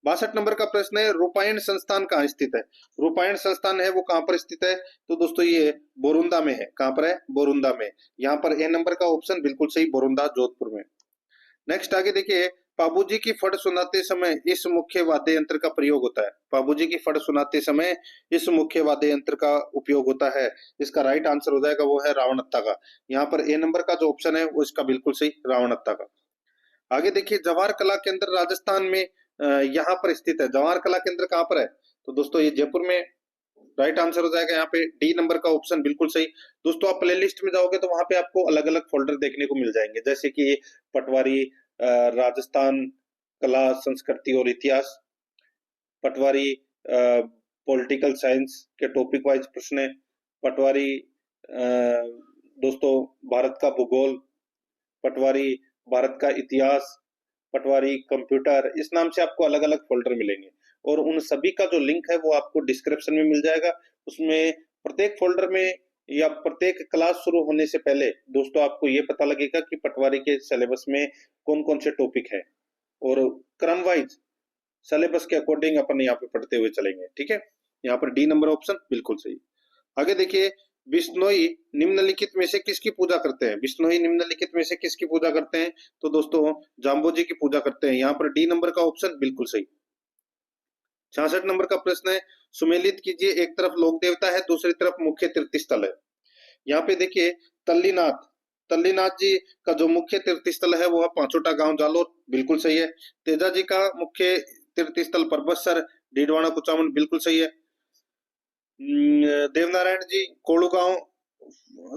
[SPEAKER 1] 62 नंबर का प्रश्न है, रूपायण संस्थान कहाँ स्थित है। रूपायण संस्थान है वो कहाँ पर स्थित है, तो दोस्तों ये बोरुंदा में है। कहाँ पर है, बोरुंदा में। यहाँ पर ए नंबर का ऑप्शन बिल्कुल सही, बोरुंदा जोधपुर में। नेक्स्ट आगे देखिए, पाबूजी की फड़ सुनाते समय इस मुख्य वाद्य यंत्र का प्रयोग होता है। पाबूजी की फड़ सुनाते समय इस मुख्य वाद्य यंत्र का उपयोग होता है। इसका राइट आंसर हो जाएगा वो है रावणत्ता का। यहाँ पर ए नंबर का जो ऑप्शन है वो इसका बिल्कुल सही, रावणत्ता का। आगे देखिए, जवाहर कला केंद्र राजस्थान में यहाँ पर स्थित है। जवाहर कला केंद्र कहाँ पर है, तो दोस्तों ये जयपुर में। राइट आंसर हो जाएगा यहाँ पे डी नंबर का ऑप्शन बिल्कुल सही। दोस्तों आप प्लेलिस्ट में जाओगे तो वहां पे आपको अलग अलग फोल्डर देखने को मिल जाएंगे, जैसे कि पटवारी राजस्थान कला संस्कृति और इतिहास, पटवारी पॉलिटिकल साइंस के टॉपिक वाइज प्रश्न है, पटवारी दोस्तों भारत का भूगोल, पटवारी भारत का इतिहास, पटवारी कंप्यूटर, इस नाम से आपको अलग अलग फोल्डर मिलेंगे। और उन सभी का जो लिंक है वो आपको डिस्क्रिप्शन में मिल जाएगा। उसमें प्रत्येक फोल्डर में या प्रत्येक क्लास शुरू होने से पहले दोस्तों आपको ये पता लगेगा कि पटवारी के सिलेबस में कौन कौन से टॉपिक है, और क्रम वाइज सिलेबस के अकॉर्डिंग अपन यहाँ पे पढ़ते हुए चलेंगे। ठीक है, यहाँ पर डी नंबर ऑप्शन बिल्कुल सही। आगे देखिए, बिश्नोई निम्नलिखित में से किसकी पूजा करते हैं। बिश्नोई निम्नलिखित में से किसकी पूजा करते हैं, तो दोस्तों जाम्बोजी की पूजा करते हैं। यहाँ पर डी नंबर का ऑप्शन बिल्कुल सही। 66 नंबर का प्रश्न है, सुमेलित कीजिए, एक तरफ लोक देवता है दूसरी तरफ मुख्य तीर्थ स्थल है। यहाँ पे देखिए, तल्लीनाथ तल्लीनाथ जी का जो मुख्य तीर्थ स्थल है वो है पांचोटा गांव जालोर, बिल्कुल सही है। तेजा जी का मुख्य तीर्थ स्थल परबतसर डीडवाना कुचामन, बिल्कुल सही है। देवनारायण जी कोलू गांव,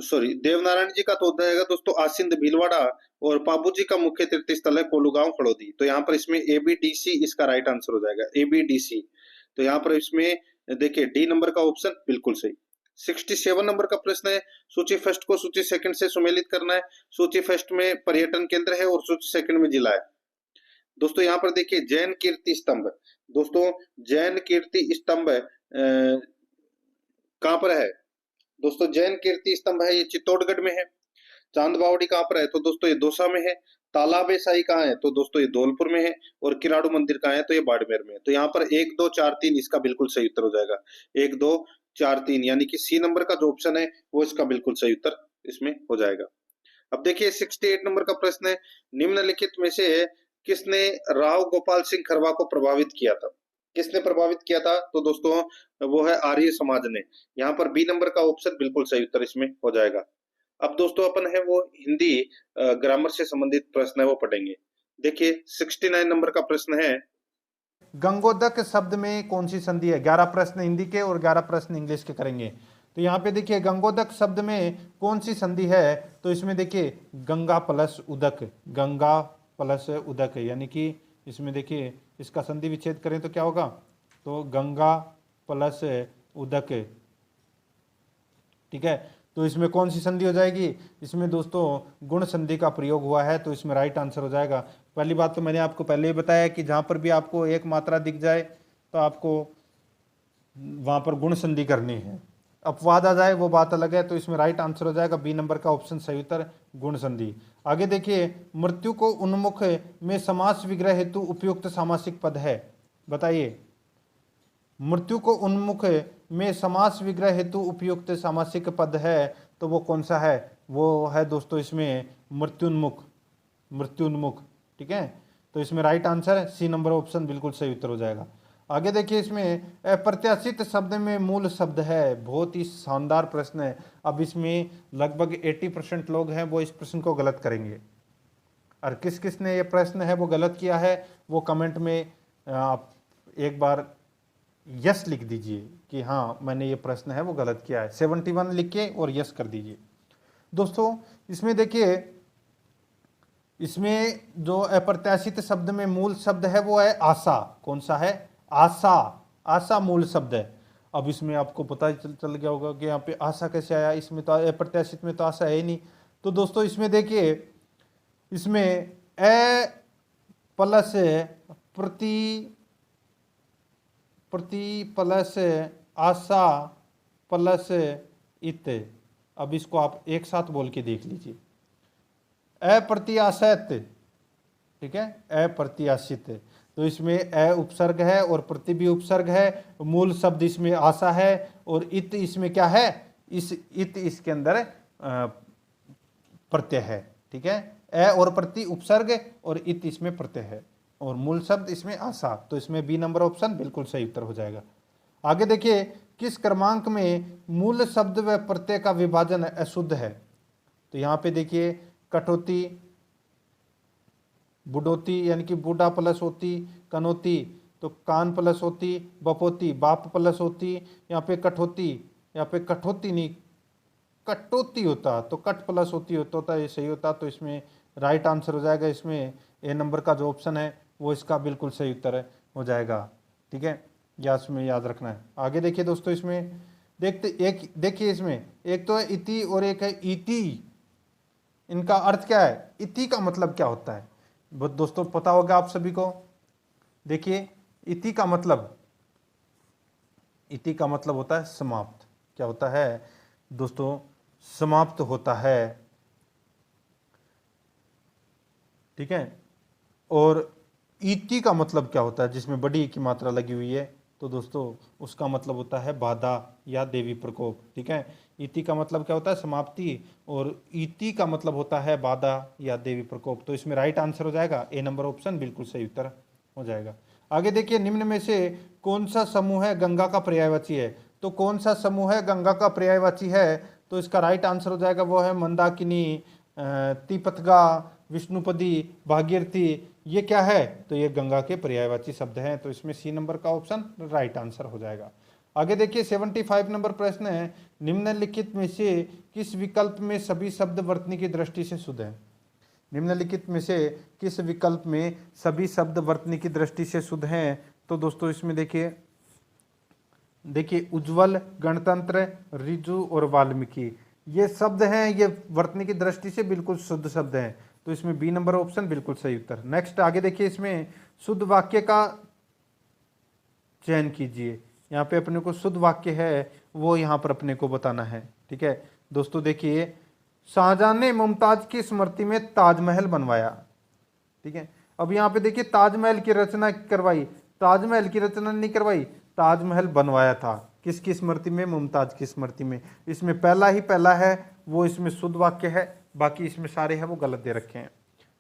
[SPEAKER 1] सॉरी देवनारायण जी का तो होता है दोस्तों आसिंद भीलवाड़ा, और पाबू जी का मुख्य तीर्थ स्थल है कोलू गांव फड़ोदी। तो यहाँ पर इसमें एबीडीसी इसका राइट आंसर हो जाएगा, एबीडीसी। तो यहाँ पर इसमें देखिए डी नंबर का ऑप्शन बिल्कुल सही। 67 नंबर का प्रश्न है, सूची फर्स्ट को सूची सेकंड से सुमेलित करना है। सूची फर्स्ट में पर्यटन केंद्र है और सूची सेकंड में जिला है। दोस्तों यहाँ पर देखिए, जैन कीर्ति स्तंभ, दोस्तों जैन कीर्ति स्तंभ कहाँ पर है, दोस्तों जैन कीर्ति स्तंभ है ये चित्तौड़गढ़ में है। चांद बावड़ी कहाँ पर है, तो दोस्तों ये दौसा में है। तालाब शाही कहाँ है, तो दोस्तों ये धौलपुर में है। और किराड़ू मंदिर कहाँ है, तो ये बाड़मेर में है। तो यहाँ पर 1 2 4 3 इसका बिल्कुल सही उत्तर हो जाएगा, 1 2 4 3, यानी कि सी नंबर का जो ऑप्शन है वो इसका बिल्कुल सही उत्तर इसमें हो जाएगा। अब देखिए 68 नंबर का प्रश्न है, निम्नलिखित में से किसने राव गोपाल सिंह खरवा को प्रभावित किया था। किसने प्रभावित किया था, तो दोस्तों वो है आर्य समाज ने। यहाँ पर बी नंबर का ऑप्शन बिल्कुल सही उत्तर इसमें हो जाएगा। अब दोस्तों अपन है वो हिंदी ग्रामर से संबंधित प्रश्न है वो पढ़ेंगे। देखिए 69 नंबर का प्रश्न है,
[SPEAKER 2] गंगोदक शब्द में कौन सी संधि है। 11 प्रश्न हिंदी के और 11 प्रश्न इंग्लिश के करेंगे। तो यहाँ पे देखिए गंगोदक शब्द में कौन सी संधि है, तो इसमें देखिए गंगा प्लस उदक, गंगा प्लस उदक, यानी कि इसमें देखिए इसका संधि विच्छेद करें तो क्या होगा, तो गंगा प्लस उदक। ठीक है, तो इसमें कौन सी संधि हो जाएगी, इसमें दोस्तों गुण संधि का प्रयोग हुआ है, तो इसमें राइट आंसर हो जाएगा। पहली बात तो मैंने आपको पहले ही बताया कि जहाँ पर भी आपको एक मात्रा दिख जाए तो आपको वहाँ पर गुण संधि करनी है। अपवाद आ जाए वो बात अलग है। तो इसमें राइट आंसर हो जाएगा बी नंबर का ऑप्शन सही उत्तर, गुण संधि। आगे देखिए, मृत्यु को उन्मुख में समास विग्रह हेतु उपयुक्त सामासिक पद है। बताइए, मृत्यु को उन्मुख में समास विग्रह हेतु उपयुक्त सामासिक पद है, तो वो कौन सा है, वो है दोस्तों इसमें मृत्युन्मुख, मृत्युन्मुख। ठीक है, तो इसमें right answer C number option बिल्कुल सही उत्तर हो जाएगा। आगे देखिए, इसमें अप्रत्याशित शब्द में मूल शब्द है। बहुत ही शानदार प्रश्न है। अब इसमें लगभग 80% लोग हैं वो इस प्रश्न को गलत करेंगे, और किस किस ने ये प्रश्न है वो गलत किया है वो कमेंट में आप एक बार यस लिख दीजिए कि हाँ मैंने ये प्रश्न है वो गलत किया है। 71 लिख के और यस कर दीजिए। दोस्तों इसमें देखिए, इसमें जो अप्रत्याशित शब्द में मूल शब्द है वो है आशा। कौन सा है, आशा, आशा मूल शब्द है। अब इसमें आपको पता चल गया होगा कि यहाँ पे आशा कैसे आया, इसमें तो अप्रत्याशित में तो आशा है ही नहीं। तो दोस्तों इसमें देखिए, इसमें ए प्लस प्रति प्लस आशा प्लस इत। अब इसको आप एक साथ बोल के देख लीजिए। अप्रत्याशित, ठीक है, अप्रत्याशित। तो इसमें अ उपसर्ग है और प्रति भी उपसर्ग है, मूल शब्द इसमें आशा है और इत इसमें क्या है, इस इत इसके अंदर प्रत्यय है, ठीक है। अ और प्रति उपसर्ग और इत इसमें प्रत्यय है और मूल शब्द इसमें आशा। तो इसमें बी नंबर ऑप्शन बिल्कुल सही उत्तर हो जाएगा। आगे देखिए, किस क्रमांक में मूल शब्द व प्रत्यय का विभाजन अशुद्ध है। तो यहाँ पे देखिए, कठौती, बुढ़ोती यानी कि बूढ़ा प्लस होती, कनौती तो कान प्लस होती, बपोती बाप प्लस होती, यहाँ पे कठौती, यहाँ पे कठौती नहीं कटौती होता, तो कट प्लस होती होता ये सही होता। तो इसमें राइट आंसर हो जाएगा, इसमें ए नंबर का जो ऑप्शन है वो इसका बिल्कुल सही उत्तर हो जाएगा, ठीक है, या इसमें याद रखना है। आगे देखिए दोस्तों, इसमें देखिए इसमें एक तो है इति और एक है इति। इनका अर्थ क्या है, इति का मतलब क्या होता है दोस्तों, पता होगा आप सभी को। देखिए, इति का मतलब होता है समाप्त। क्या होता है दोस्तों, समाप्त होता है, ठीक है। और इति का मतलब क्या होता है, जिसमें बड़ी की मात्रा लगी हुई है, तो दोस्तों उसका मतलब होता है बाधा या देवी प्रकोप, ठीक है। इति का मतलब क्या होता है, समाप्ति, और इति का मतलब होता है बाधा या देवी प्रकोप। तो इसमें राइट आंसर हो जाएगा ए नंबर ऑप्शन बिल्कुल सही उत्तर हो जाएगा। आगे देखिए, निम्न में से कौन सा समूह है गंगा का पर्यायवाची है। तो कौन सा समूह है गंगा का पर्यायवाची है, तो इसका राइट आंसर हो जाएगा वो है मंदाकिनी, तिपतगा, विष्णुपदी, भागीरथी। ये क्या है, तो ये गंगा के पर्यायवाची शब्द हैं। तो इसमें सी नंबर का ऑप्शन राइट आंसर हो जाएगा। आगे देखिए, 75 नंबर प्रश्न है, निम्नलिखित में से किस विकल्प में सभी शब्द वर्तनी की दृष्टि से शुद्ध है। निम्नलिखित में से किस विकल्प में सभी शब्द वर्तनी की दृष्टि से शुद्ध हैं। तो दोस्तों इसमें देखिए उज्ज्वल, गणतंत्र, रिजु और वाल्मीकि, ये शब्द हैं, ये वर्तनी की दृष्टि से बिल्कुल शुद्ध शब्द हैं। तो इसमें बी नंबर ऑप्शन बिल्कुल सही उत्तर। नेक्स्ट आगे देखिए, इसमें शुद्ध वाक्य का चयन कीजिए। यहाँ पे अपने को शुद्ध वाक्य है वो यहाँ पर अपने को बताना है, ठीक है दोस्तों। देखिए, शाहजहां ने मुमताज की स्मृति में ताजमहल बनवाया, ठीक है। अब यहाँ पे देखिए, ताजमहल की रचना करवाई, ताजमहल की रचना नहीं करवाई, ताजमहल बनवाया था किसकी स्मृति में, मुमताज की स्मृति में। इसमें पहला है वो इसमें शुद्ध वाक्य है, बाकी इसमें सारे हैं वो गलत दे रखे हैं।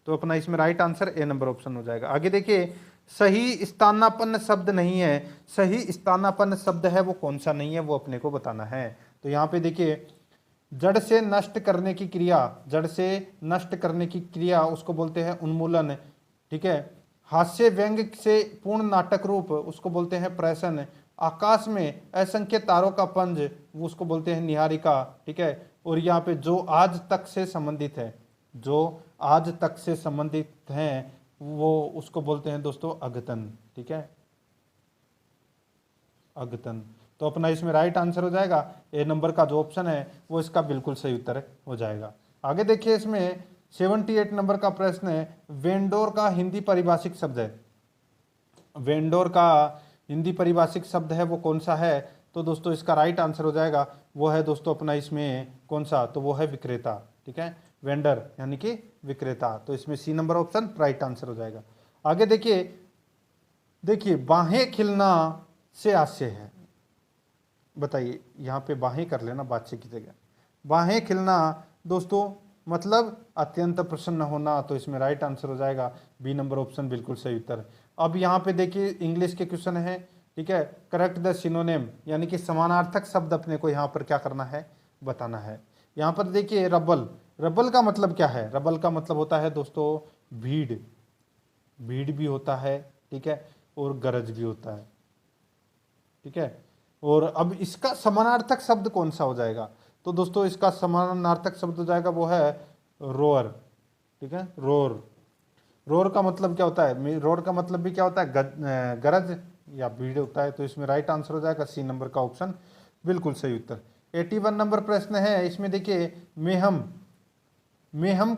[SPEAKER 2] तो अपना इसमें right answer A number option हो जाएगा। आगे देखिए, सही स्थानापन्न शब्द नहीं है, सही स्थानापन्न शब्द है वो कौन सा नहीं है, वो अपने को बताना है। तो यहाँ पे देखिए, जड़ से नष्ट करने की क्रिया, जड़ से नष्ट करने की क्रिया उसको बोलते हैं उन्मूलन, ठीक है। हास्य व्यंग से पूर्ण नाटक रूप उसको बोलते हैं प्रहसन। आकाश में असंख्य तारों का पंज वो उसको बोलते हैं निहारिका, ठीक है। और यहाँ पे जो आज तक से संबंधित है, जो आज तक से संबंधित हैं वो उसको बोलते हैं दोस्तों अघतन, ठीक है, अघतन। तो अपना इसमें राइट आंसर हो जाएगा ए नंबर का जो ऑप्शन है वो इसका बिल्कुल सही उत्तर हो जाएगा। आगे देखिए, इसमें 78 नंबर का प्रश्न है, वेंडोर का हिंदी पारिभाषिक शब्द है। वेंडोर का हिंदी पारिभाषिक शब्द है वो कौन सा है, तो दोस्तों इसका राइट आंसर हो जाएगा वो है दोस्तों अपना इसमें कौन सा, तो वो है विक्रेता, ठीक है, वेंडर यानी कि विक्रेता। तो इसमें C number option right answer हो जाएगा। आगे देखिए बाहें खिलना से आशय है, बताइए यहाँ पे बाहें कर लेना बादशाह की जगह, बाहें खिलना दोस्तों मतलब अत्यंत प्रसन्न होना। तो इसमें राइट आंसर हो जाएगा बी नंबर ऑप्शन बिल्कुल सही उत्तर। अब यहाँ पे देखिए इंग्लिश के क्वेश्चन है, ठीक है, करेक्ट द सिनोनिम यानी कि समानार्थक शब्द अपने को यहाँ पर क्या करना है, बताना है। यहाँ पर देखिए रबल, रबल का मतलब क्या है, रबल का मतलब होता है दोस्तों भीड़, भीड़ भी होता है, ठीक है, और गरज भी होता है, ठीक है। और अब इसका समानार्थक शब्द कौन सा हो जाएगा, तो दोस्तों इसका समानार्थक शब्द हो जाएगा वो है रोअर, ठीक है, रोर। रोर का मतलब क्या होता है, रोर का मतलब भी क्या होता है, गरज या भीड़ होता है। तो इसमें राइट आंसर हो जाएगा सी नंबर का ऑप्शन बिल्कुल सही उत्तर। 81 नंबर प्रश्न है, इसमें देखिए मेहम मेहम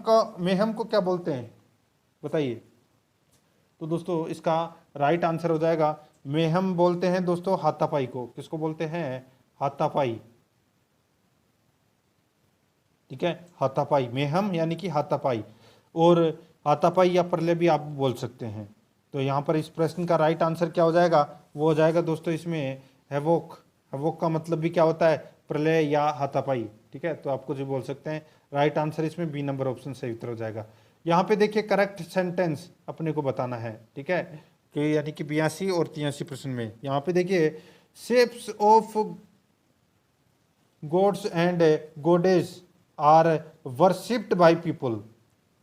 [SPEAKER 2] को क्या बोलते हैं बताइए। तो दोस्तों इसका राइट आंसर हो जाएगा मेहम बोलते हैं दोस्तों हाथापाई को। किसको बोलते हैं? हाथापाई। ठीक है, हाथापाई, मेहम यानी कि हाथापाई, और हाथापाई या प्रलय भी आप बोल सकते हैं। तो यहाँ पर इस प्रश्न का राइट आंसर क्या हो जाएगा? वो हो जाएगा दोस्तों इसमें हैवोक। हैवोक का मतलब भी क्या होता है? प्रलय या हाथापाई। ठीक है, तो आप कुछ भी बोल सकते हैं। राइट आंसर इसमें बी नंबर ऑप्शन सही उत्तर हो जाएगा। यहाँ पे देखिए करेक्ट सेंटेंस अपने को बताना है। ठीक है, कि यानी कि 82 और 83 प्रश्न में यहाँ पे देखिए shapes of gods and goddesses are worshipped by people.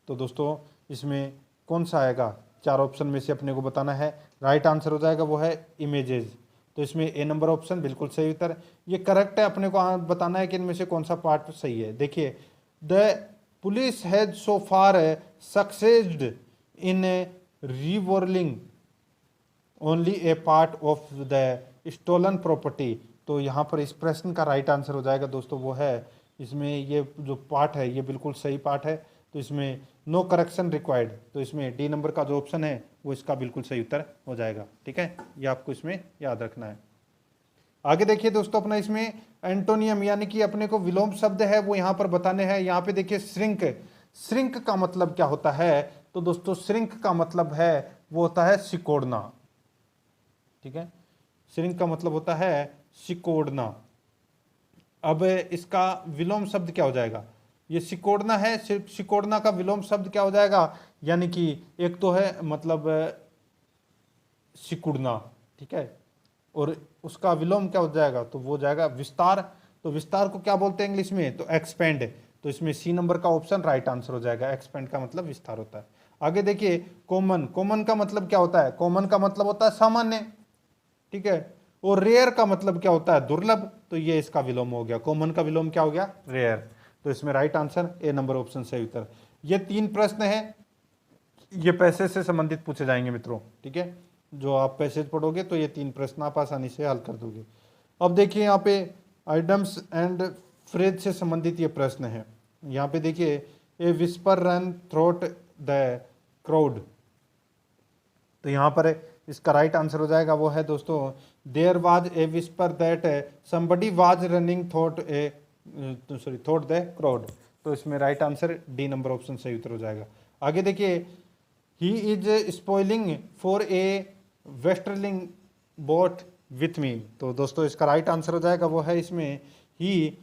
[SPEAKER 2] तो दोस्तों इसमें कौन सा आएगा? 4 ऑप्शन में से अपने को बताना है। राइट आंसर हो जाएगा वो है इमेजेस। तो इसमें ए नंबर ऑप्शन बिल्कुल सही उत्तर। ये करेक्ट है, अपने को बताना है कि इनमें से कौन सा पार्ट सही है। देखिए the police has so far succeeded in recovering only a part of the stolen property. तो यहाँ पर इस प्रश्न का राइट आंसर हो जाएगा दोस्तों वो है इसमें ये जो पार्ट है ये बिल्कुल सही पार्ट है। तो इसमें नो करेक्शन रिक्वायर्ड। तो इसमें डी नंबर का जो ऑप्शन है वो इसका बिल्कुल सही उत्तर हो जाएगा। ठीक है, ये आपको इसमें याद रखना है। आगे देखिए दोस्तों अपना इसमें एंटोनियम यानी कि अपने को विलोम शब्द है वो यहाँ पर बताने हैं। यहाँ पे देखिए श्रिंक। श्रिंक का मतलब क्या होता है? तो दोस्तों श्रिंक का मतलब है वो होता है सिकोड़ना। ठीक है, श्रिंक का मतलब होता है सिकोड़ना। अब इसका विलोम शब्द क्या हो जाएगा? ये सिकोड़ना है, सिकोड़ना का विलोम शब्द क्या हो जाएगा? यानी कि एक तो है मतलब सिकुड़ना। ठीक है, और उसका विलोम क्या हो जाएगा? तो वो जाएगा विस्तार। तो विस्तार को क्या बोलते हैं इंग्लिश में? तो एक्सपेंड। तो इसमें सी नंबर का ऑप्शन राइट आंसर हो जाएगा। एक्सपेंड का मतलब विस्तार होता है। आगे देखिए कॉमन। कॉमन का मतलब क्या होता है? कॉमन का मतलब होता है सामान्य। ठीक है, और रेयर का मतलब क्या होता है? दुर्लभ। तो ये इसका विलोम हो गया। कॉमन का विलोम क्या हो गया? रेयर। तो इसमें right answer A number option सही उत्तर। ये 3 प्रश्न है, ये पैसे से संबंधित पूछे जाएंगे मित्रों। ठीक है, जो आप पैसेज पढ़ोगे तो ये 3 प्रश्न आप आसानी से हल कर दोगे। अब देखिए यहाँ पे आइटम्स एंड फ्रेज से संबंधित ये प्रश्न है। यहाँ पे देखिए ए whisper run throat the crowd. तो यहाँ पर इसका राइट आंसर हो जाएगा वो है दोस्तों there was a whisper that somebody was running through the crowd. तो इसमें right answer D number option सही उत्तर हो जाएगा। आगे देखिए he is spoiling for a wrestling bout with me. तो दोस्तों इसका राइट आंसर हो जाएगा वो है इसमें ही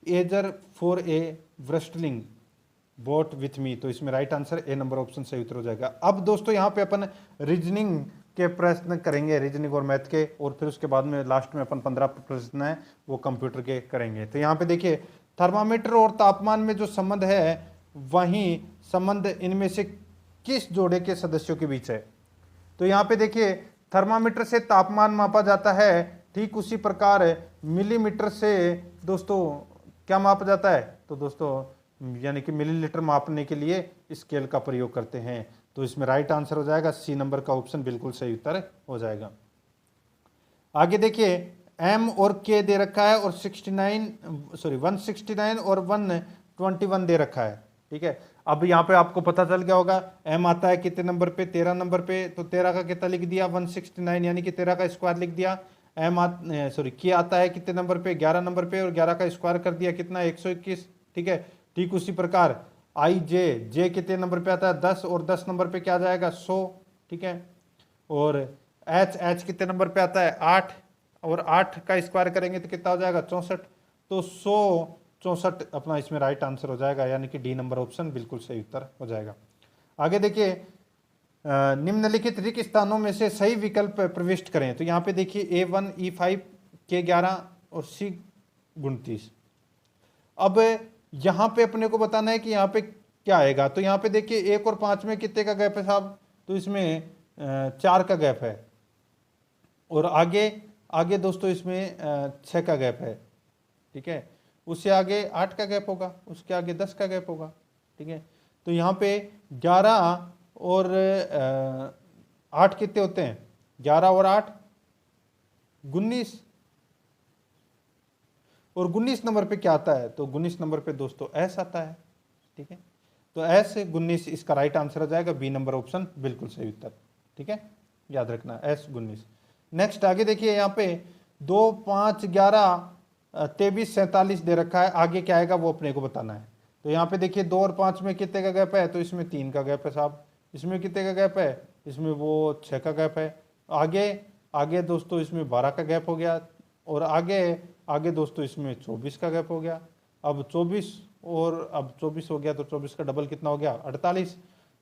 [SPEAKER 2] eager for a wrestling bout with me. तो इसमें right answer A number option सही उत्तर हो जाएगा। अब दोस्तों यहाँ पे अपन रीजनिंग के प्रश्न करेंगे, रीजनिंग और मैथ के, और फिर उसके बाद में लास्ट में अपन 15 प्रश्न है वो कंप्यूटर के करेंगे। तो यहाँ पे देखिए थर्मामीटर और तापमान में जो संबंध है वही संबंध इनमें से किस जोड़े के सदस्यों के बीच है? तो यहाँ पे देखिए थर्मामीटर से तापमान मापा जाता है, ठीक उसी प्रकार मिलीमीटर से दोस्तों क्या मापा जाता है? तो दोस्तों यानी कि मिलीलीटर मापने के लिए स्केल का प्रयोग करते हैं। तो इसमें राइट आंसर हो जाएगा सी नंबर का ऑप्शन बिल्कुल सही उत्तर हो जाएगा। आगे देखिए एम और के दे रखा है और 169 और 121 दे रखा है। ठीक है, अब यहाँ पे आपको पता चल गया होगा एम आता है कितने नंबर पे? 13 नंबर पे। तो 13 का कितना लिख दिया? 169 यानी कि 13 का स्क्वायर लिख दिया। के आता है कितने नंबर पे? 11 नंबर पे, और 11 का स्क्वायर कर दिया कितना? 121। ठीक है, ठीक उसी प्रकार आई जे कितने नंबर पे आता है? 10, और 10 नंबर पे क्या आ जाएगा? 100। ठीक है, और एच कितने नंबर पे आता है? 8, और 8 का स्क्वायर करेंगे तो कितना हो जाएगा? 64। तो 164 अपना इसमें राइट आंसर हो जाएगा, यानी कि डी नंबर ऑप्शन बिल्कुल सही उत्तर हो जाएगा। आगे देखिए निम्नलिखित रिक्त स्थानों में से सही विकल्प प्रविष्ट करें। तो यहाँ पे देखिए A1 E5 K11 और C29। अब यहाँ पे अपने को बताना है कि यहाँ पे क्या आएगा। तो यहाँ पे देखिए 1 और 5 में कितने का गैप है साहब? तो इसमें 4 का गैप है, और आगे दोस्तों इसमें 6 का गैप है। ठीक है, उससे आगे 8 का गैप होगा, उसके आगे 10 का गैप होगा। ठीक है, तो यहाँ पे 11 और 8 कितने होते हैं? 11 और 8 19, और 19 नंबर पे क्या आता है? तो 19 नंबर पे दोस्तों एस आता है। ठीक है, तो S19 इसका राइट आंसर हो जाएगा, बी नंबर ऑप्शन बिल्कुल सही उत्तर। ठीक है, याद रखना S19। नेक्स्ट आगे देखिए, यहाँ पे 2, 5, 11, 23, 47 दे रखा है। आगे क्या आएगा वो अपने को बताना है। तो यहाँ पे देखिए 2 और 5 में कितने का गैप है, तो इसमें 3 का गैप है साहब। इसमें कितने का गैप है, इसमें वो 6 का गैप है। आगे आगे दोस्तों इसमें 12 का गैप हो गया, और आगे आगे दोस्तों इसमें 24 का गैप हो गया। अब 24 और अब 24 हो गया, तो 24 का डबल कितना हो गया, 48।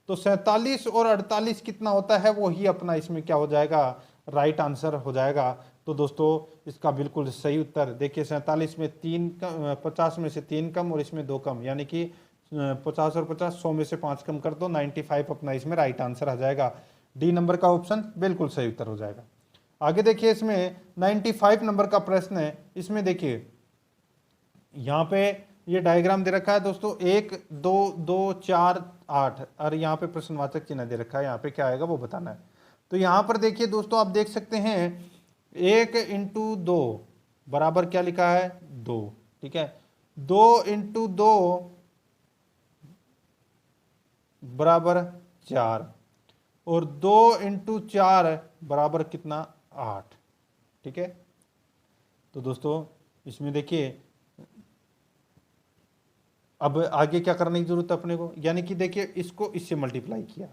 [SPEAKER 2] तो 47 और 48 कितना होता है, वो ही अपना इसमें क्या हो जाएगा, राइट आंसर हो जाएगा। तो दोस्तों इसका बिल्कुल सही उत्तर देखिए, 47 में 3 कम, 50 में से 3 कम और इसमें 2 कम, यानी कि 50 और 50, 100 में से 5 कम कर दो, 95 अपना इसमें राइट आंसर आ जाएगा। डी नंबर का ऑप्शन बिल्कुल सही उत्तर हो जाएगा। आगे देखिए, इसमें 95 नंबर का प्रश्न है। इसमें देखिए यहाँ पे ये डायग्राम दे रखा है दोस्तों, 1, 2, 2, 4, 8, और यहाँ पे प्रश्नवाचक चिन्ह दे रखा है। यहाँ पे क्या आएगा वो बताना है। तो यहाँ पर देखिए दोस्तों, आप देख सकते हैं 1 × 2 बराबर क्या लिखा है, 2। ठीक है, 2 × 2 बराबर 4, और 2 × 4 बराबर कितना, 8। ठीक है, तो दोस्तों इसमें देखिए अब आगे क्या करने की जरूरत है अपने को, यानी कि देखिए इसको इससे मल्टीप्लाई किया।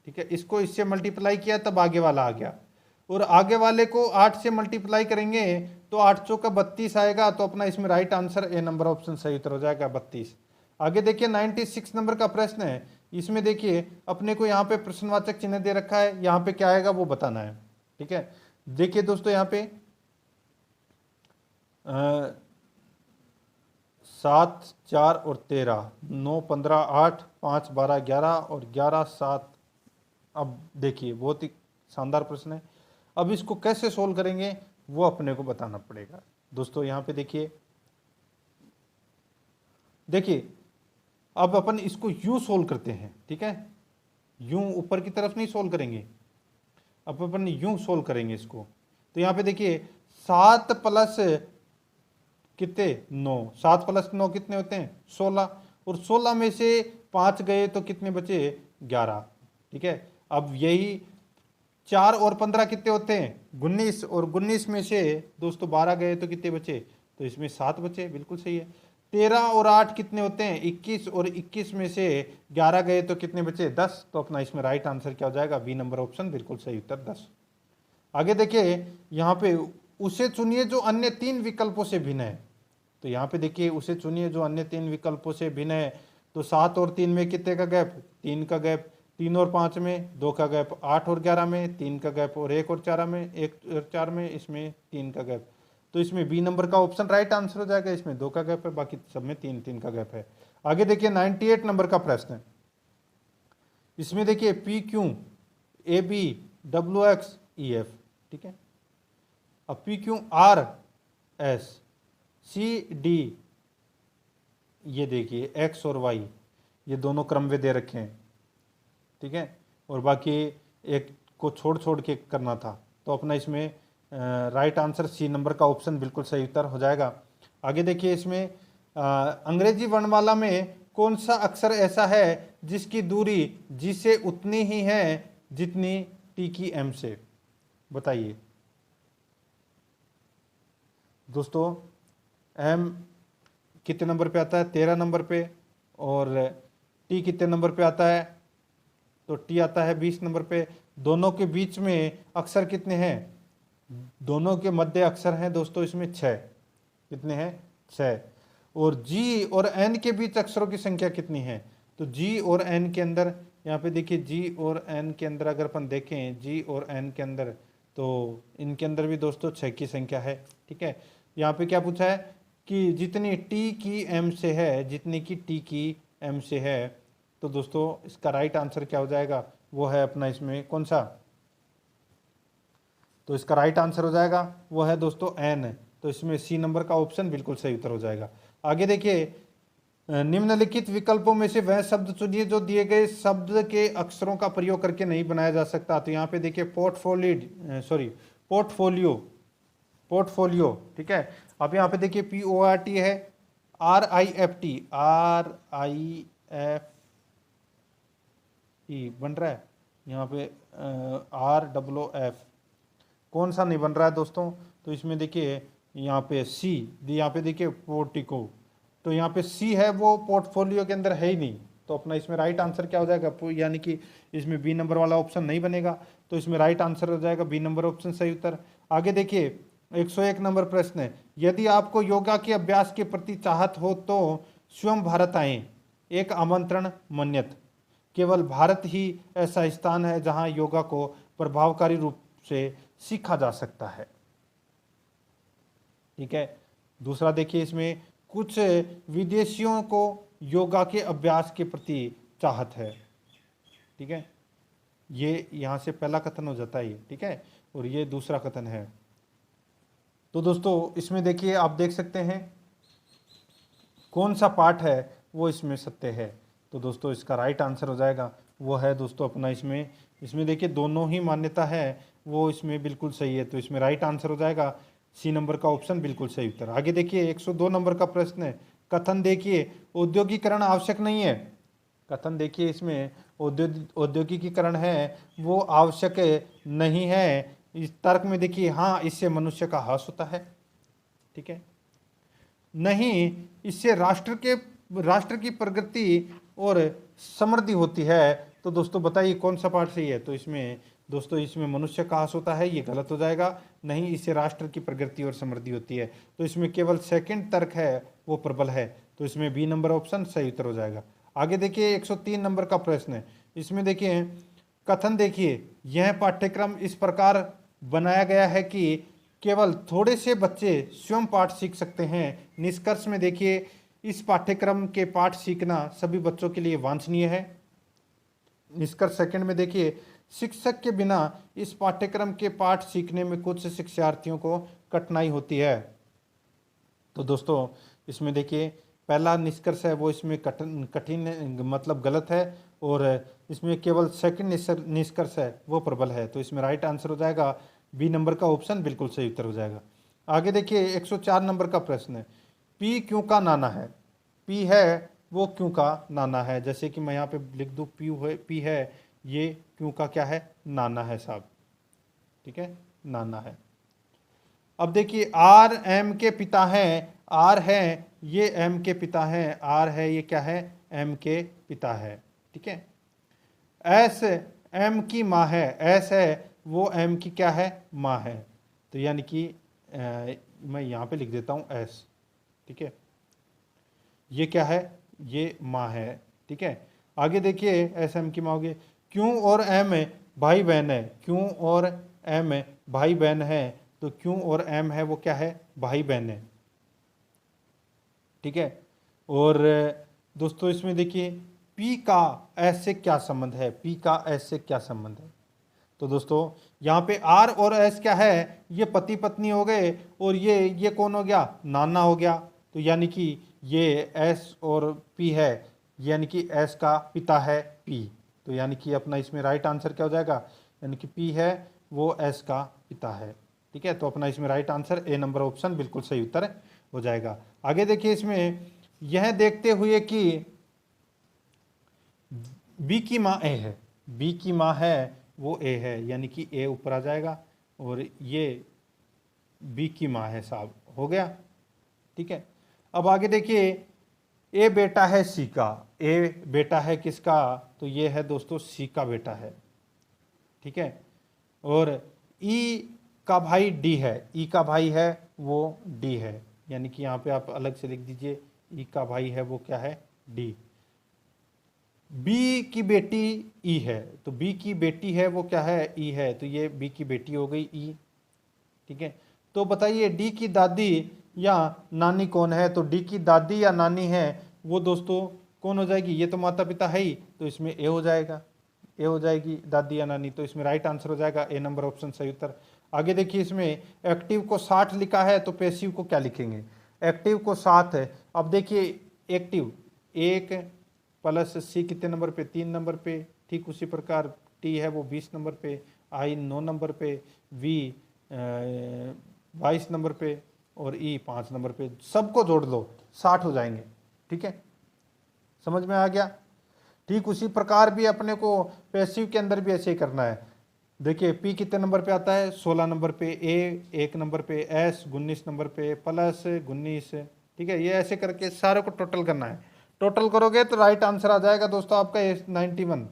[SPEAKER 2] ठीक है, इसको इससे मल्टीप्लाई किया तब आगे वाला आ गया, और आगे वाले को 8 से मल्टीप्लाई करेंगे तो 8 चौका 32 आएगा। तो अपना इसमें right answer A number option सही उत्तर हो जाएगा, 32। आगे देखिए 96 नंबर का प्रश्न है। इसमें देखिए अपने को यहाँ पे प्रश्नवाचक चिन्ह दे रखा है, यहाँ पे क्या आएगा वो बताना है। ठीक है, देखिए दोस्तों यहाँ पे 7, 4 और 13, 9, 15, 8, 5, 12, 11 और 11, 7। अब देखिए बहुत ही शानदार प्रश्न है। अब इसको कैसे सोल्व करेंगे वो अपने को बताना पड़ेगा दोस्तों। यहाँ पे देखिए अब अपन इसको यूं सोल्व करते हैं। ठीक है, यूं ऊपर की तरफ नहीं सोल्व करेंगे, अब अपन यूं सोल्व करेंगे इसको। तो यहाँ पे देखिए 7 प्लस कितने, 9, 7 प्लस 9 कितने होते हैं, 16, और 16 में से 5 गए तो कितने बचे, 11। ठीक है, अब यही 4 और 15 कितने होते हैं, 19, और 19 में से दोस्तों 12 गए तो कितने बचे, तो इसमें 7 बचे, बिल्कुल सही है। 13 और 8 कितने होते हैं, 21, और 21 में से 11 गए तो कितने बचे, 10। तो अपना इसमें राइट आंसर क्या हो जाएगा, बी नंबर ऑप्शन बिल्कुल सही उत्तर, 10। आगे देखिए यहाँ पे उसे चुनिए जो अन्य 3 विकल्पों से भिन्न है। तो यहाँ पे देखिए उसे चुनिए जो अन्य 3 विकल्पों से भिन्न है। तो 7 और 3 में कितने का गैप, 3 का गैप, 3 और 5 में 2 का गैप, 8 और 11 में 3 का गैप, और 1 और 4 में 1 और 4 में इसमें 3 का गैप। तो इसमें बी नंबर का ऑप्शन राइट आंसर हो जाएगा। इसमें 2 का गैप है, बाकी सब में 3 का गैप है। आगे देखिए 98 नंबर का प्रश्न है। इसमें देखिए PQ AB WX EF। ठीक है, अब PQ RS CD, ये देखिए X और Y ये दोनों क्रम में दे रखे हैं। ठीक है, और बाकी एक को छोड़ छोड़ के करना था। तो अपना इसमें राइट आंसर सी नंबर का ऑप्शन बिल्कुल सही उत्तर हो जाएगा। आगे देखिए इसमें अंग्रेजी वर्णमाला में कौन सा अक्षर ऐसा है जिसकी दूरी जी से उतनी ही है जितनी टी की एम से, बताइए दोस्तों। एम कितने नंबर पे आता है, 13 नंबर पे, और टी कितने नंबर पे आता है, तो टी आता है 20 नंबर पे। दोनों के बीच में अक्षर कितने हैं, दोनों के मध्य अक्षर हैं दोस्तों इसमें 6, कितने हैं, 6। और जी और एन के बीच अक्षरों की संख्या कितनी है, तो जी और एन के अंदर, यहाँ पे देखिए जी और एन के अंदर अगर अपन देखें जी और एन के अंदर, तो इनके अंदर भी दोस्तों 6 की संख्या है। ठीक है, यहाँ पे क्या पूछा है कि जितनी टी की एम से है, जितनी की टी की एम से है। तो दोस्तों इसका राइट आंसर क्या हो जाएगा, वो है अपना इसमें कौन सा, तो इसका राइट आंसर हो जाएगा वो है दोस्तों एन। तो इसमें सी नंबर का ऑप्शन बिल्कुल सही उत्तर हो जाएगा। आगे देखिए निम्नलिखित विकल्पों में से वह शब्द चुनिए जो दिए गए शब्द के अक्षरों का प्रयोग करके नहीं बनाया जा सकता। तो यहाँ पे देखिए पोर्टफोलियो। ठीक है, अब यहाँ पे देखिए PORT है, RIFT एफ ई बन रहा है, यहाँ पे आर डब्लो एफ कौन सा नहीं बन रहा है दोस्तों? तो इसमें देखिए यहाँ पे सी, यहाँ पे देखिए पोर्टिको, तो यहाँ पे सी है वो पोर्टफोलियो के अंदर है ही नहीं, तो अपना इसमें राइट आंसर क्या हो जाएगा? यानी कि इसमें बी नंबर वाला ऑप्शन नहीं बनेगा, तो इसमें राइट आंसर हो जाएगा बी नंबर ऑप्शन सही उत्तर। आगे देखिए 101 नंबर प्रश्न है, यदि आपको योगा के अभ्यास के प्रति चाहत हो तो स्वयं भारत आए, एक आमंत्रण मन्यत, केवल भारत ही ऐसा स्थान है जहां योगा को प्रभावकारी रूप से सीखा जा सकता है। ठीक है, दूसरा देखिए इसमें कुछ विदेशियों को योगा के अभ्यास के प्रति चाहत है। ठीक है, ये यहां से पहला कथन हो जाता है ये, ठीक है, और ये दूसरा कथन है। तो दोस्तों इसमें देखिए आप देख सकते हैं कौन सा पार्ट है वो इसमें सत्य है, तो दोस्तों इसका राइट आंसर हो जाएगा वो है दोस्तों अपना इसमें देखिए दोनों ही मान्यता है वो इसमें बिल्कुल सही है, तो इसमें राइट आंसर हो जाएगा सी नंबर का ऑप्शन बिल्कुल सही उत्तर। आगे देखिए 102 नंबर का प्रश्न है, कथन देखिए औद्योगिकरण आवश्यक नहीं है, कथन देखिए इसमें औद्योगिकीकरण है वो आवश्यक नहीं है, इस तर्क में देखिए हाँ इससे मनुष्य का ह्रास होता है, ठीक है, नहीं इससे राष्ट्र की प्रगति और समृद्धि होती है, तो दोस्तों बताइए कौन सा पार्ट सही है? तो इसमें दोस्तों इसमें मनुष्य का ह्रास होता है, ये गलत हो जाएगा, नहीं इससे राष्ट्र की प्रगति और समृद्धि होती है, तो इसमें केवल सेकंड तर्क है वो प्रबल है, तो इसमें बी नंबर ऑप्शन सही उत्तर हो जाएगा। आगे देखिए 103 नंबर का प्रश्न है, इसमें देखिए कथन देखिए यह पाठ्यक्रम इस प्रकार बनाया गया है कि केवल थोड़े से बच्चे स्वयं पाठ सीख सकते हैं, निष्कर्ष में देखिए इस पाठ्यक्रम के पाठ सीखना सभी बच्चों के लिए वांछनीय है। निष्कर्ष सेकंड में देखिए शिक्षक के बिना इस पाठ्यक्रम के पाठ सीखने में कुछ शिक्षार्थियों को कठिनाई होती है, तो दोस्तों इसमें देखिए पहला निष्कर्ष है वो इसमें कठिन मतलब गलत है, और इसमें केवल सेकंड निष्कर्ष है वो प्रबल है, तो इसमें राइट आंसर हो जाएगा बी नंबर का ऑप्शन बिल्कुल सही उत्तर हो जाएगा। आगे देखिए 104 नंबर का प्रश्न है, पी क्यों का नाना है, पी है वो क्यों का नाना है, जैसे कि मैं यहाँ पे लिख दूँ पी है ये क्यों का क्या है? नाना है साहब, ठीक है, नाना है। अब देखिए आर एम के पिता हैं, आर है ये एम के पिता हैं, आर है ये क्या है? एम के पिता है, ठीक है। एस एम की माँ है, एस है वो एम की क्या है? माँ है, तो यानी कि मैं यहाँ पे लिख देता हूँ एस, ठीक है, ये क्या है? ये माँ है, ठीक है। आगे देखिए एस एम की माँ होगी, क्यों और एम भाई बहन है, क्यों और एम भाई बहन है, तो क्यों और एम है वो क्या है? भाई बहन है, ठीक है। और दोस्तों इसमें देखिए पी का एस से क्या संबंध है, पी का एस से क्या संबंध है, तो दोस्तों यहाँ पे आर और एस क्या है? ये पति पत्नी हो गए, और ये कौन हो गया? नाना हो गया, तो यानी कि ये एस और पी है, यानी कि एस का पिता है पी, तो यानी कि अपना इसमें राइट आंसर क्या हो जाएगा? यानी कि पी है वो एस का पिता है, ठीक है, तो अपना इसमें right answer A number option बिल्कुल सही उत्तर हो जाएगा। आगे देखिए इसमें यह देखते हुए कि बी की माँ ए है, बी की माँ है वो ए है, यानी कि ए ऊपर आ जाएगा, और ये बी की माँ है साहब, हो गया, ठीक है। अब आगे देखिए ए बेटा है सी का, ए बेटा है किसका? तो ये है दोस्तों सी का बेटा है, ठीक है। और ई का भाई डी है, ई का भाई है वो डी है, यानी कि यहाँ पे आप अलग से लिख दीजिए ई का भाई है वो क्या है? डी। बी की बेटी ई है, तो बी की बेटी है वो क्या है? ई है, तो ये बी की बेटी हो गई ई, ठीक है। तो बताइए डी की दादी या नानी कौन है? तो डी की दादी या नानी है वो दोस्तों कौन हो जाएगी? ये तो माता पिता है ही, तो इसमें ए हो जाएगा, ए हो जाएगी दादी या नानी, तो इसमें राइट आंसर हो जाएगा ए नंबर ऑप्शन सही उत्तर। आगे देखिए इसमें एक्टिव को 60 लिखा है, तो पैसिव को क्या लिखेंगे? एक्टिव को 7 है। अब देखिए एक्टिव 1 प्लस सी कितने नंबर पे? 3 नंबर पे, ठीक उसी प्रकार टी है वो 20 नंबर पे, आई 9 नंबर पे, वी 22 नंबर पे, और ई 5 नंबर पे, सबको जोड़ दो 60 हो जाएंगे, ठीक है, समझ में आ गया? ठीक उसी प्रकार भी अपने को पैसिव के अंदर भी ऐसे ही करना है। देखिए पी कितने नंबर पे आता है, 16 नंबर पे, ए 1 नंबर पे, एस 19 नंबर पे, प्लस 19, ठीक है। ये ऐसे करके सारे को टोटल करना है। टोटल करोगे तो राइट आंसर आ जाएगा दोस्तों आपका 91,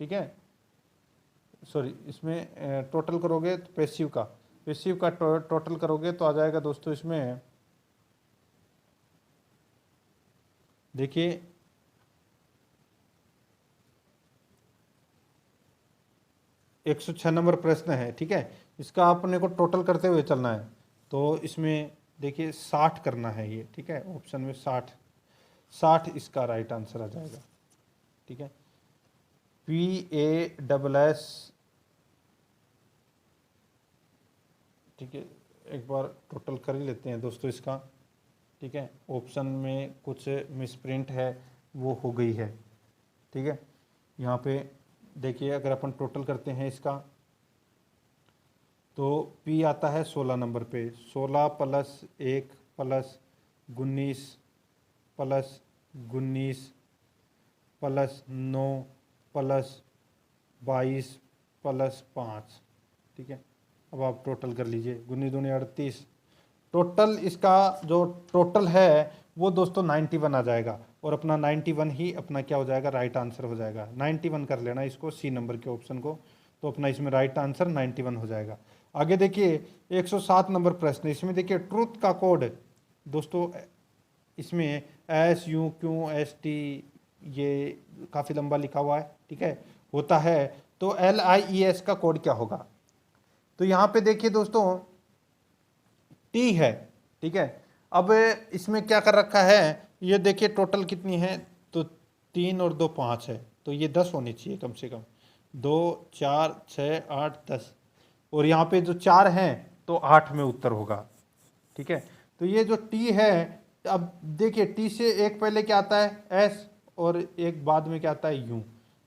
[SPEAKER 2] ठीक है। सॉरी, इसमें टोटल करोगे तो पैसिव का टोटल करोगे तो आ जाएगा दोस्तों इसमें, देखिए 106 नंबर प्रश्न है, ठीक है। इसका अपने को टोटल करते हुए चलना है। तो इसमें देखिए 60 करना है ये, ठीक है। ऑप्शन में 60 इसका राइट आंसर आ जाएगा, ठीक है। PASS, ठीक है। एक बार टोटल कर ही लेते हैं दोस्तों इसका, ठीक है। ऑप्शन में कुछ मिसप्रिंट है, वो हो गई है, ठीक है। यहाँ पे देखिए अगर अपन टोटल करते हैं इसका तो P आता है 16 नंबर पे, 16 plus 1 plus 19 plus 19 plus 9 plus 22 plus 5, ठीक है। अब आप टोटल कर लीजिए, 19 दूनी 38, टोटल इसका जो टोटल है वो दोस्तों 91 आ जाएगा, और अपना 91 ही अपना क्या हो जाएगा, राइट आंसर हो जाएगा। 91 कर लेना इसको, सी नंबर के ऑप्शन को, तो अपना इसमें राइट आंसर 91 हो जाएगा। आगे देखिए 107 नंबर प्रश्न, इसमें देखिए ट्रुथ का कोड दोस्तों, इसमें SUQST ये काफ़ी लंबा लिखा हुआ है, ठीक है, होता है। तो LIES का कोड क्या होगा, तो यहाँ पे देखिए दोस्तों T है, ठीक है। अब इसमें क्या कर रखा है, ये देखिए टोटल कितनी है, तो 3 और 2 5 है, तो ये 10 होनी चाहिए कम से कम, 2 4 6 8 10, और यहाँ पे जो 4 हैं तो 8 में उत्तर होगा, ठीक है। तो ये जो T है, अब देखिए T से एक पहले क्या आता है S, और एक बाद में क्या आता है U,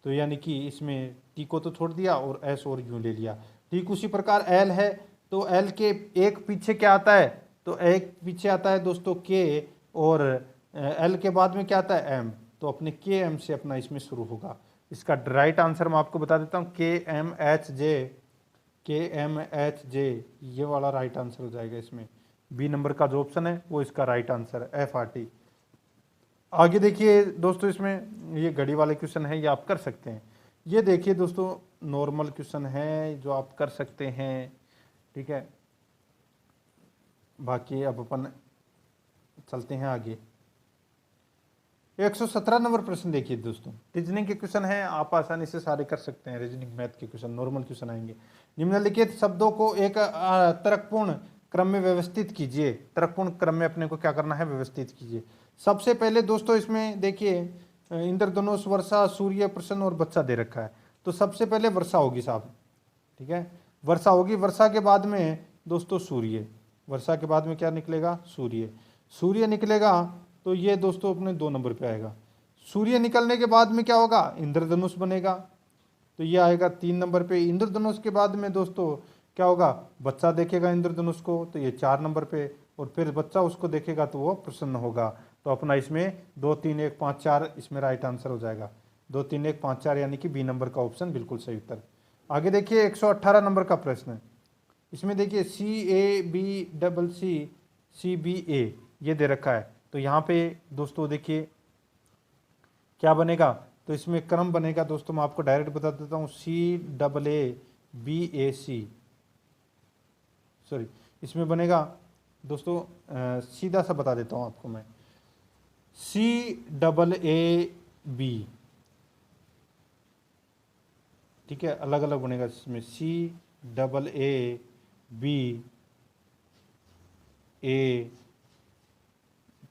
[SPEAKER 2] तो यानी कि इसमें T को तो छोड़ दिया और S और U ले लिया। ठीक उसी प्रकार L है, तो L के एक पीछे क्या आता है, तो एक पीछे आता है दोस्तों K, और L के बाद में क्या आता है M, तो अपने KM से अपना इसमें शुरू होगा। इसका राइट आंसर मैं आपको बता देता हूँ, KMHJ, ये वाला राइट आंसर हो जाएगा इसमें। बी नंबर का जो ऑप्शन है वो इसका राइट आंसर है, FRT। आगे देखिए दोस्तों, इसमें ये घड़ी वाले क्वेश्चन है, ये आप कर सकते हैं। ये देखिए दोस्तों नॉर्मल क्वेश्चन है जो आप कर सकते हैं, ठीक है। बाकी अब अपन चलते हैं आगे। 117 नंबर प्रश्न देखिए दोस्तों, रीजनिंग के क्वेश्चन है, आप आसानी से सारे कर सकते हैं। रीजनिंग मैथ के क्वेश्चन, नॉर्मल क्वेश्चन आएंगे। निम्नलिखित शब्दों को एक तर्कपूर्ण क्रम में व्यवस्थित कीजिए। तर्कपूर्ण क्रम में अपने को क्या करना है, व्यवस्थित कीजिए। सबसे पहले दोस्तों इसमें देखिए इंद्रधनुष, वर्षा, सूर्य, प्रश्न और बच्चा दे रखा है, तो सबसे पहले वर्षा होगी साहब, ठीक है। वर्षा होगी, वर्षा के बाद में दोस्तों सूर्य, वर्षा के बाद में क्या निकलेगा, सूर्य निकलेगा, तो ये दोस्तों अपने 2 नंबर पे आएगा। सूर्य निकलने के बाद में क्या होगा, इंद्रधनुष बनेगा, तो ये आएगा 3 नंबर पे। इंद्रधनुष के बाद में दोस्तों क्या होगा, बच्चा देखेगा इंद्रधनुष को, तो ये 4 नंबर पे, और फिर बच्चा उसको देखेगा तो वो प्रसन्न होगा। तो अपना इसमें 2 3 1 5 4 इसमें राइट आंसर हो जाएगा, 2 3 1 5 4, यानी कि बी नंबर का ऑप्शन बिल्कुल सही उत्तर। आगे देखिए 118 नंबर का प्रश्न है, इसमें देखिए CABCCBA ये दे रखा है, तो यहाँ पे दोस्तों देखिए क्या बनेगा, तो इसमें क्रम बनेगा दोस्तों, मैं आपको डायरेक्ट बता देता हूँ, CAABAC, सॉरी इसमें बनेगा दोस्तों सीधा सा बता देता हूँ आपको मैं, CAAB, ठीक है, अलग अलग बनेगा इसमें, CAABA,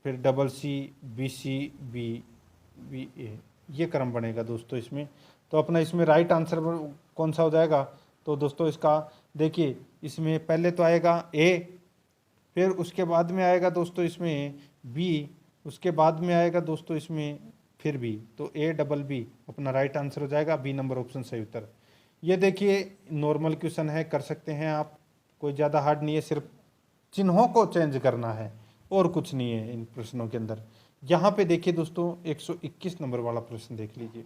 [SPEAKER 2] फिर CCBCBA, ये क्रम बनेगा दोस्तों इसमें। तो अपना इसमें राइट आंसर कौन सा हो जाएगा, तो दोस्तों इसका देखिए इसमें पहले तो आएगा A, फिर उसके बाद में आएगा दोस्तों इसमें B, उसके बाद में आएगा दोस्तों इसमें फिर B, तो ABB अपना राइट आंसर हो जाएगा, बी नंबर ऑप्शन सही उत्तर। ये देखिए नॉर्मल क्वेश्चन है, कर सकते हैं आप, कोई ज़्यादा हार्ड नहीं है, सिर्फ चिन्हों को चेंज करना है और कुछ नहीं है इन प्रश्नों के अंदर। यहाँ पे देखिए दोस्तों 121 नंबर वाला प्रश्न देख लीजिए।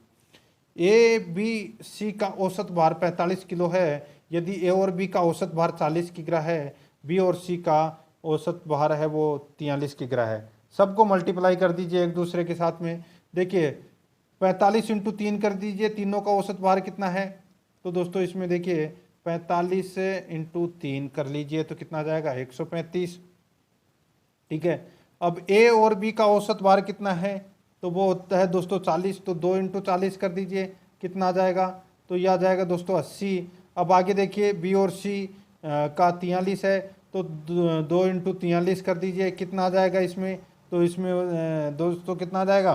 [SPEAKER 2] ए बी सी का औसत भार 45 किलो है। यदि ए और बी का औसत भार 40 किग्रा है, बी और सी का औसत भार है वो 43 किग्रा है। सबको मल्टीप्लाई कर दीजिए एक दूसरे के साथ में। देखिए 45 इंटू 3 कर दीजिए, तीनों का औसत भार कितना है। तो दोस्तों इसमें देखिए 45 इंटू 3 कर लीजिए तो कितना आ जाएगा 135। ठीक है, अब ए और बी का औसत भार कितना है, तो वो होता है दोस्तों 40, तो 2 इंटू 40 कर दीजिए, कितना आ जाएगा, तो यह आ जाएगा दोस्तों 80। अब आगे देखिए बी और सी का 43 है, तो 2 इंटू 43 कर दीजिए, कितना आ जाएगा इसमें, तो इसमें दोस्तों कितना आ जाएगा,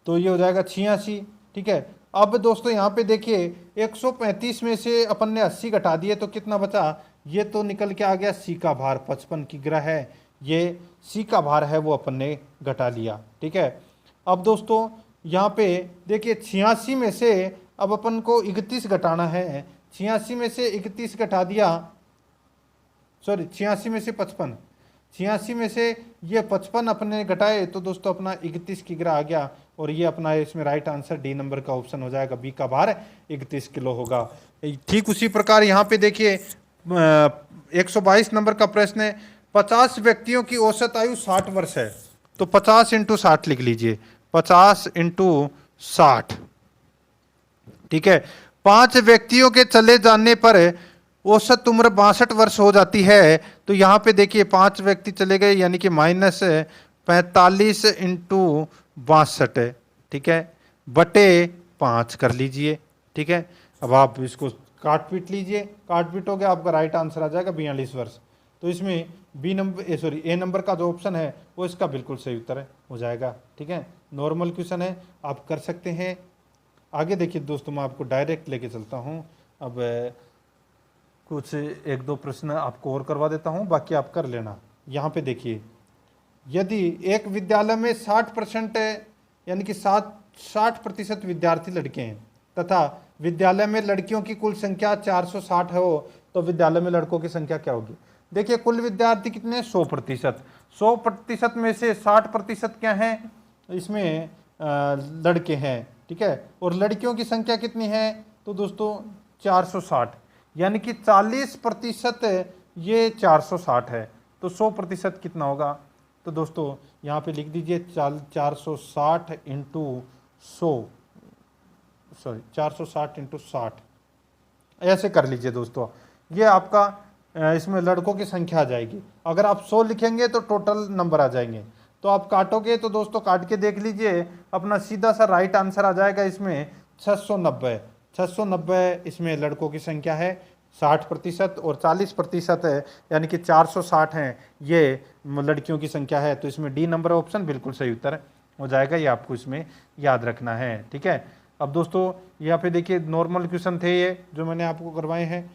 [SPEAKER 2] तो ये हो जाएगा 86। ठीक है, अब दोस्तों यहाँ पे देखिए 135 में से अपन ने 80 घटा दिए तो कितना बचा, ये तो निकल के आ गया सी का भार 55 किग्रा है। ये सी का भार है वो अपन ने घटा लिया। ठीक है, अब दोस्तों यहाँ पे देखिए 86 में से अब अपन को 31 घटाना है। 86 में से 31 घटा दिया, सॉरी 86 में से 55, 86 में से ये 55 अपने घटाए तो दोस्तों अपना 31 किग्रा आ गया। और ये अपना इसमें राइट आंसर डी नंबर का ऑप्शन हो जाएगा, बी का भार 31 किलो होगा। ठीक उसी प्रकार यहाँ पे देखिए 122 नंबर का प्रश्न है। 50 व्यक्तियों की औसत आयु 60 वर्ष है, तो 50 इंटू 60 लिख लीजिए, 50 इंटू 60। ठीक है, 5 व्यक्तियों के चले जाने पर औसत उम्र 62 वर्ष हो जाती है। तो यहाँ पे देखिए 5 व्यक्ति चले गए यानी कि -45 इंटू 62, ठीक है, बटे 5 कर लीजिए। ठीक है, अब आप इसको काट पीट लीजिए, काट पीटोगे आपका राइट आंसर आ जाएगा 42 वर्ष। तो इसमें बी नंबर सॉरी ए नंबर का जो ऑप्शन है वो इसका बिल्कुल सही उत्तर हो जाएगा। ठीक है, नॉर्मल क्वेश्चन है, आप कर सकते हैं। आगे देखिए दोस्तों मैं आपको डायरेक्ट लेके चलता हूँ। अब कुछ 1-2 प्रश्न आपको और करवा देता हूँ, बाकी आप कर लेना। यहाँ पे देखिए यदि एक विद्यालय में 60% यानी कि 60% विद्यार्थी लड़के हैं तथा विद्यालय में लड़कियों की कुल संख्या 460 है हो, तो विद्यालय में लड़कों की संख्या क्या होगी। देखिए कुल विद्यार्थी कितने, 100%। 100% में से 60% क्या है, इसमें लड़के हैं। ठीक है, और लड़कियों की संख्या कितनी है, तो दोस्तों 460, यानी कि 40% ये 460 है, तो 100% कितना होगा। तो दोस्तों यहाँ पे लिख दीजिए 460 इंटू 100, सॉरी 460 इंटू 60, ऐसे कर लीजिए दोस्तों। ये आपका इसमें लड़कों की संख्या आ जाएगी। अगर आप 100 लिखेंगे तो टोटल नंबर आ जाएंगे, तो आप काटोगे तो दोस्तों काट के देख लीजिए, अपना सीधा सा राइट आंसर आ जाएगा इसमें 690। 690 इसमें लड़कों की संख्या है 60% और 40% है यानी कि 460 हैं ये लड़कियों की संख्या है। तो इसमें डी नंबर ऑप्शन बिल्कुल सही उत्तर हो जाएगा, ये आपको इसमें याद रखना है। ठीक है, अब दोस्तों यहाँ पे देखिए नॉर्मल क्वेश्चन थे ये जो मैंने आपको करवाए हैं,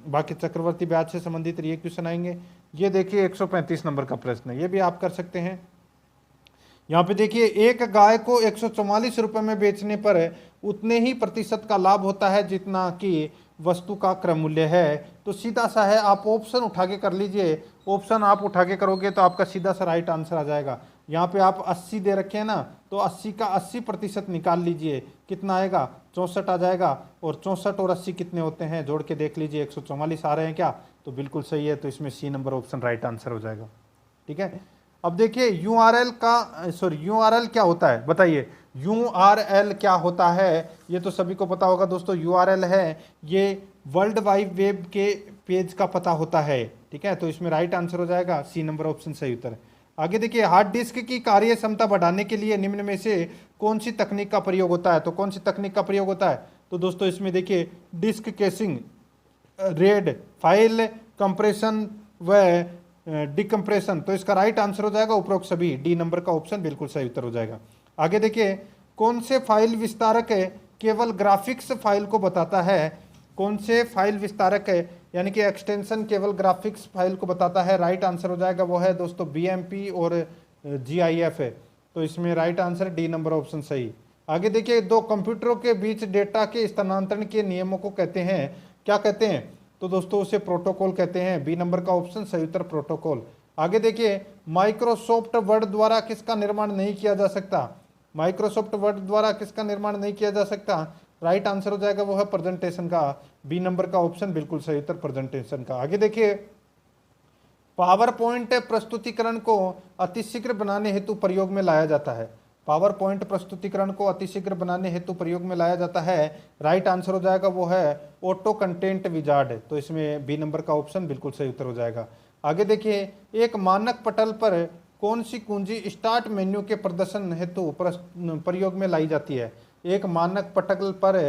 [SPEAKER 2] बाकी चक्रवर्ती ब्याज से संबंधित ये क्वेश्चन आएंगे। ये देखिए 135 नंबर का प्रश्न है, ये भी आप कर सकते हैं। यहाँ पे देखिए एक गाय को 144 रुपए में बेचने पर उतने ही प्रतिशत का लाभ होता है जितना कि वस्तु का क्रय मूल्य है। तो सीधा सा है, आप ऑप्शन उठा के कर लीजिए। ऑप्शन आप उठा के करोगे तो आपका सीधा सा राइट आंसर आ जाएगा। यहाँ पे आप 80 दे रखे हैं ना, तो 80 का 80% निकाल लीजिए, कितना आएगा 64 आ जाएगा। और 64 और 80 कितने होते हैं, जोड़ के देख लीजिए 144 आ रहे हैं क्या, तो बिल्कुल सही है। तो इसमें C number option right answer हो जाएगा। ठीक है, अब देखिए यूआरएल क्या होता है, बताइए यूआरएल क्या होता है। ये तो सभी को पता होगा दोस्तों, यूआरएल है ये वर्ल्ड वाइड वेब के पेज का पता होता है। ठीक है, तो इसमें राइट आंसर हो जाएगा सी नंबर ऑप्शन सही उत्तर। आगे देखिए हार्ड डिस्क की कार्य क्षमता बढ़ाने के लिए निम्न में से कौन सी तकनीक का प्रयोग होता है। तो कौन सी तकनीक का प्रयोग होता है, तो दोस्तों इसमें देखिए disk caching, RAID, file compression व डिकम्प्रेशन। तो इसका राइट आंसर हो जाएगा उपरोक्त सभी, डी नंबर का ऑप्शन बिल्कुल सही उत्तर हो जाएगा। आगे देखिए कौन से फाइल विस्तारक केवल ग्राफिक्स फाइल को बताता है। कौन से फाइल विस्तारक यानी कि एक्सटेंशन केवल ग्राफिक्स फाइल को बताता है, राइट आंसर हो जाएगा वो है दोस्तों BMP और GIF है। तो इसमें right answer D number option सही। आगे देखिए दो कंप्यूटरों के बीच डेटा के स्थानांतरण के नियमों को कहते हैं, क्या कहते हैं, तो दोस्तों उसे प्रोटोकॉल कहते हैं। बी नंबर का ऑप्शन सही उत्तर प्रोटोकॉल। आगे देखिए, माइक्रोसॉफ्ट वर्ड द्वारा किसका निर्माण नहीं किया जा सकता? माइक्रोसॉफ्ट वर्ड द्वारा किसका निर्माण नहीं किया जा सकता? राइट आंसर हो जाएगा वो है प्रेजेंटेशन का, बी नंबर का ऑप्शन बिल्कुल सही उत्तर प्रेजेंटेशन का। आगे देखिए, पावर पॉइंट प्रस्तुतिकरण को अतिशीघ्र बनाने हेतु प्रयोग में लाया जाता है। पावर पॉइंट प्रस्तुतिकरण को अतिशीघ्र बनाने हेतु प्रयोग में लाया जाता है, राइट आंसर हो जाएगा वो है ऑटो कंटेंट विजार्ड, तो इसमें बी नंबर का ऑप्शन बिल्कुल सही उत्तर हो जाएगा। आगे देखिए, एक मानक पटल पर कौन सी कुंजी स्टार्ट मेन्यू के प्रदर्शन हेतु प्रयोग में लाई जाती है? एक मानक पटल पर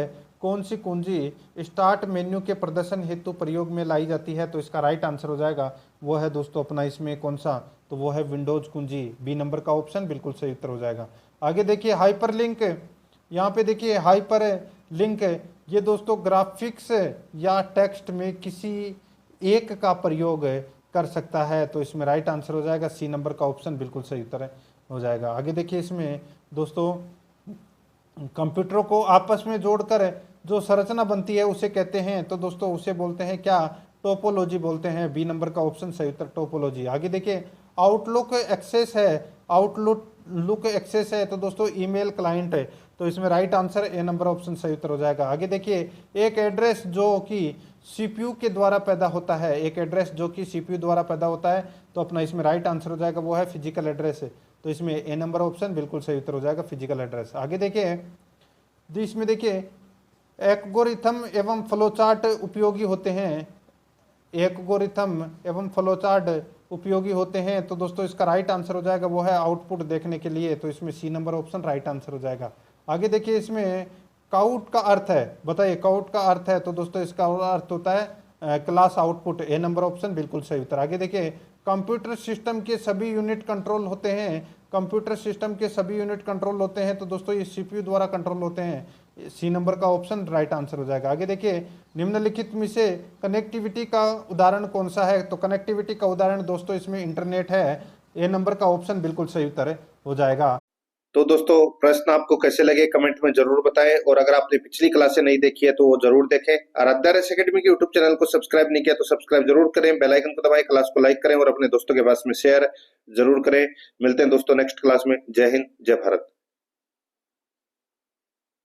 [SPEAKER 2] कौन सी कुंजी स्टार्ट मेन्यू के प्रदर्शन हेतु प्रयोग में लाई जाती है? तो इसका राइट आंसर हो जाएगा वो है दोस्तों अपना इसमें कौन सा, तो वो है विंडोज कुंजी, बी नंबर का ऑप्शन बिल्कुल सही उत्तर हो जाएगा। आगे देखिए, हाइपरलिंक, यहाँ पे देखिए हाइपर लिंक, ये दोस्तों ग्राफिक्स या टेक्स्ट में किसी एक का प्रयोग कर सकता है, तो इसमें राइट आंसर हो जाएगा सी नंबर का ऑप्शन बिल्कुल सही उत्तर हो जाएगा। आगे देखिए, इसमें दोस्तों कंप्यूटरों को आपस में जोड़कर जो संरचना बनती है उसे कहते हैं, तो दोस्तों उसे बोलते हैं क्या? टोपोलॉजी बोलते हैं, बी नंबर का ऑप्शन सही उत्तर टोपोलॉजी। आगे देखिए, आउटलुक एक्सेस है, आउटलुक एक्सेस है, तो दोस्तों ईमेल क्लाइंट है, तो इसमें right answer A number option सही उत्तर हो जाएगा। आगे देखिए, एक एड्रेस जो कि सीपीयू के द्वारा पैदा होता है, एक एड्रेस जो कि सीपीयू द्वारा पैदा होता है, तो अपना इसमें राइट आंसर हो जाएगा वो है फिजिकल एड्रेस, तो इसमें ए नंबर ऑप्शन बिल्कुल सही उत्तर हो जाएगा फिजिकल एड्रेस। आगे देखिए, इसमें देखिए एल्गोरिथम एवं फ्लोचार्ट उपयोगी होते हैं, एल्गोरिथम एवं फ्लोचार्ट उपयोगी होते हैं, तो दोस्तों इसका राइट आंसर हो जाएगा वो है आउटपुट देखने के लिए, तो इसमें C number option right answer हो जाएगा। आगे देखिए, इसमें काउट का अर्थ है, बताइए काउट का अर्थ है, तो दोस्तों इसका अर्थ होता है क्लास आउटपुट, ए नंबर ऑप्शन बिल्कुल सही उत्तर। आगे देखिए, कंप्यूटर सिस्टम के सभी यूनिट कंट्रोल होते हैं, कंप्यूटर सिस्टम के सभी यूनिट कंट्रोल होते हैं, तो दोस्तों ये सीपीयू द्वारा कंट्रोल होते हैं, सी नंबर का ऑप्शन राइट आंसर हो जाएगा। आगे देखिए, निम्नलिखित में से कनेक्टिविटी का उदाहरण कौन सा है? तो कनेक्टिविटी का उदाहरण दोस्तों इसमें इंटरनेट है, ए नंबर का ऑप्शन बिल्कुल सही उत्तर हो जाएगा।
[SPEAKER 1] तो दोस्तों प्रश्न आपको कैसे लगे कमेंट में जरूर बताएं, और अगर आपने पिछली क्लासें नहीं देखी है तो वो जरूर देखें। आराध्या रेस एकेडमी के यूट्यूब चैनल को सब्सक्राइब नहीं किया तो सब्सक्राइब जरूर करें, बेल आइकन को दबाएं, क्लास को लाइक करें और अपने दोस्तों के पास में शेयर जरूर करें। मिलते हैं दोस्तों नेक्स्ट क्लास में। जय हिंद, जय भारत।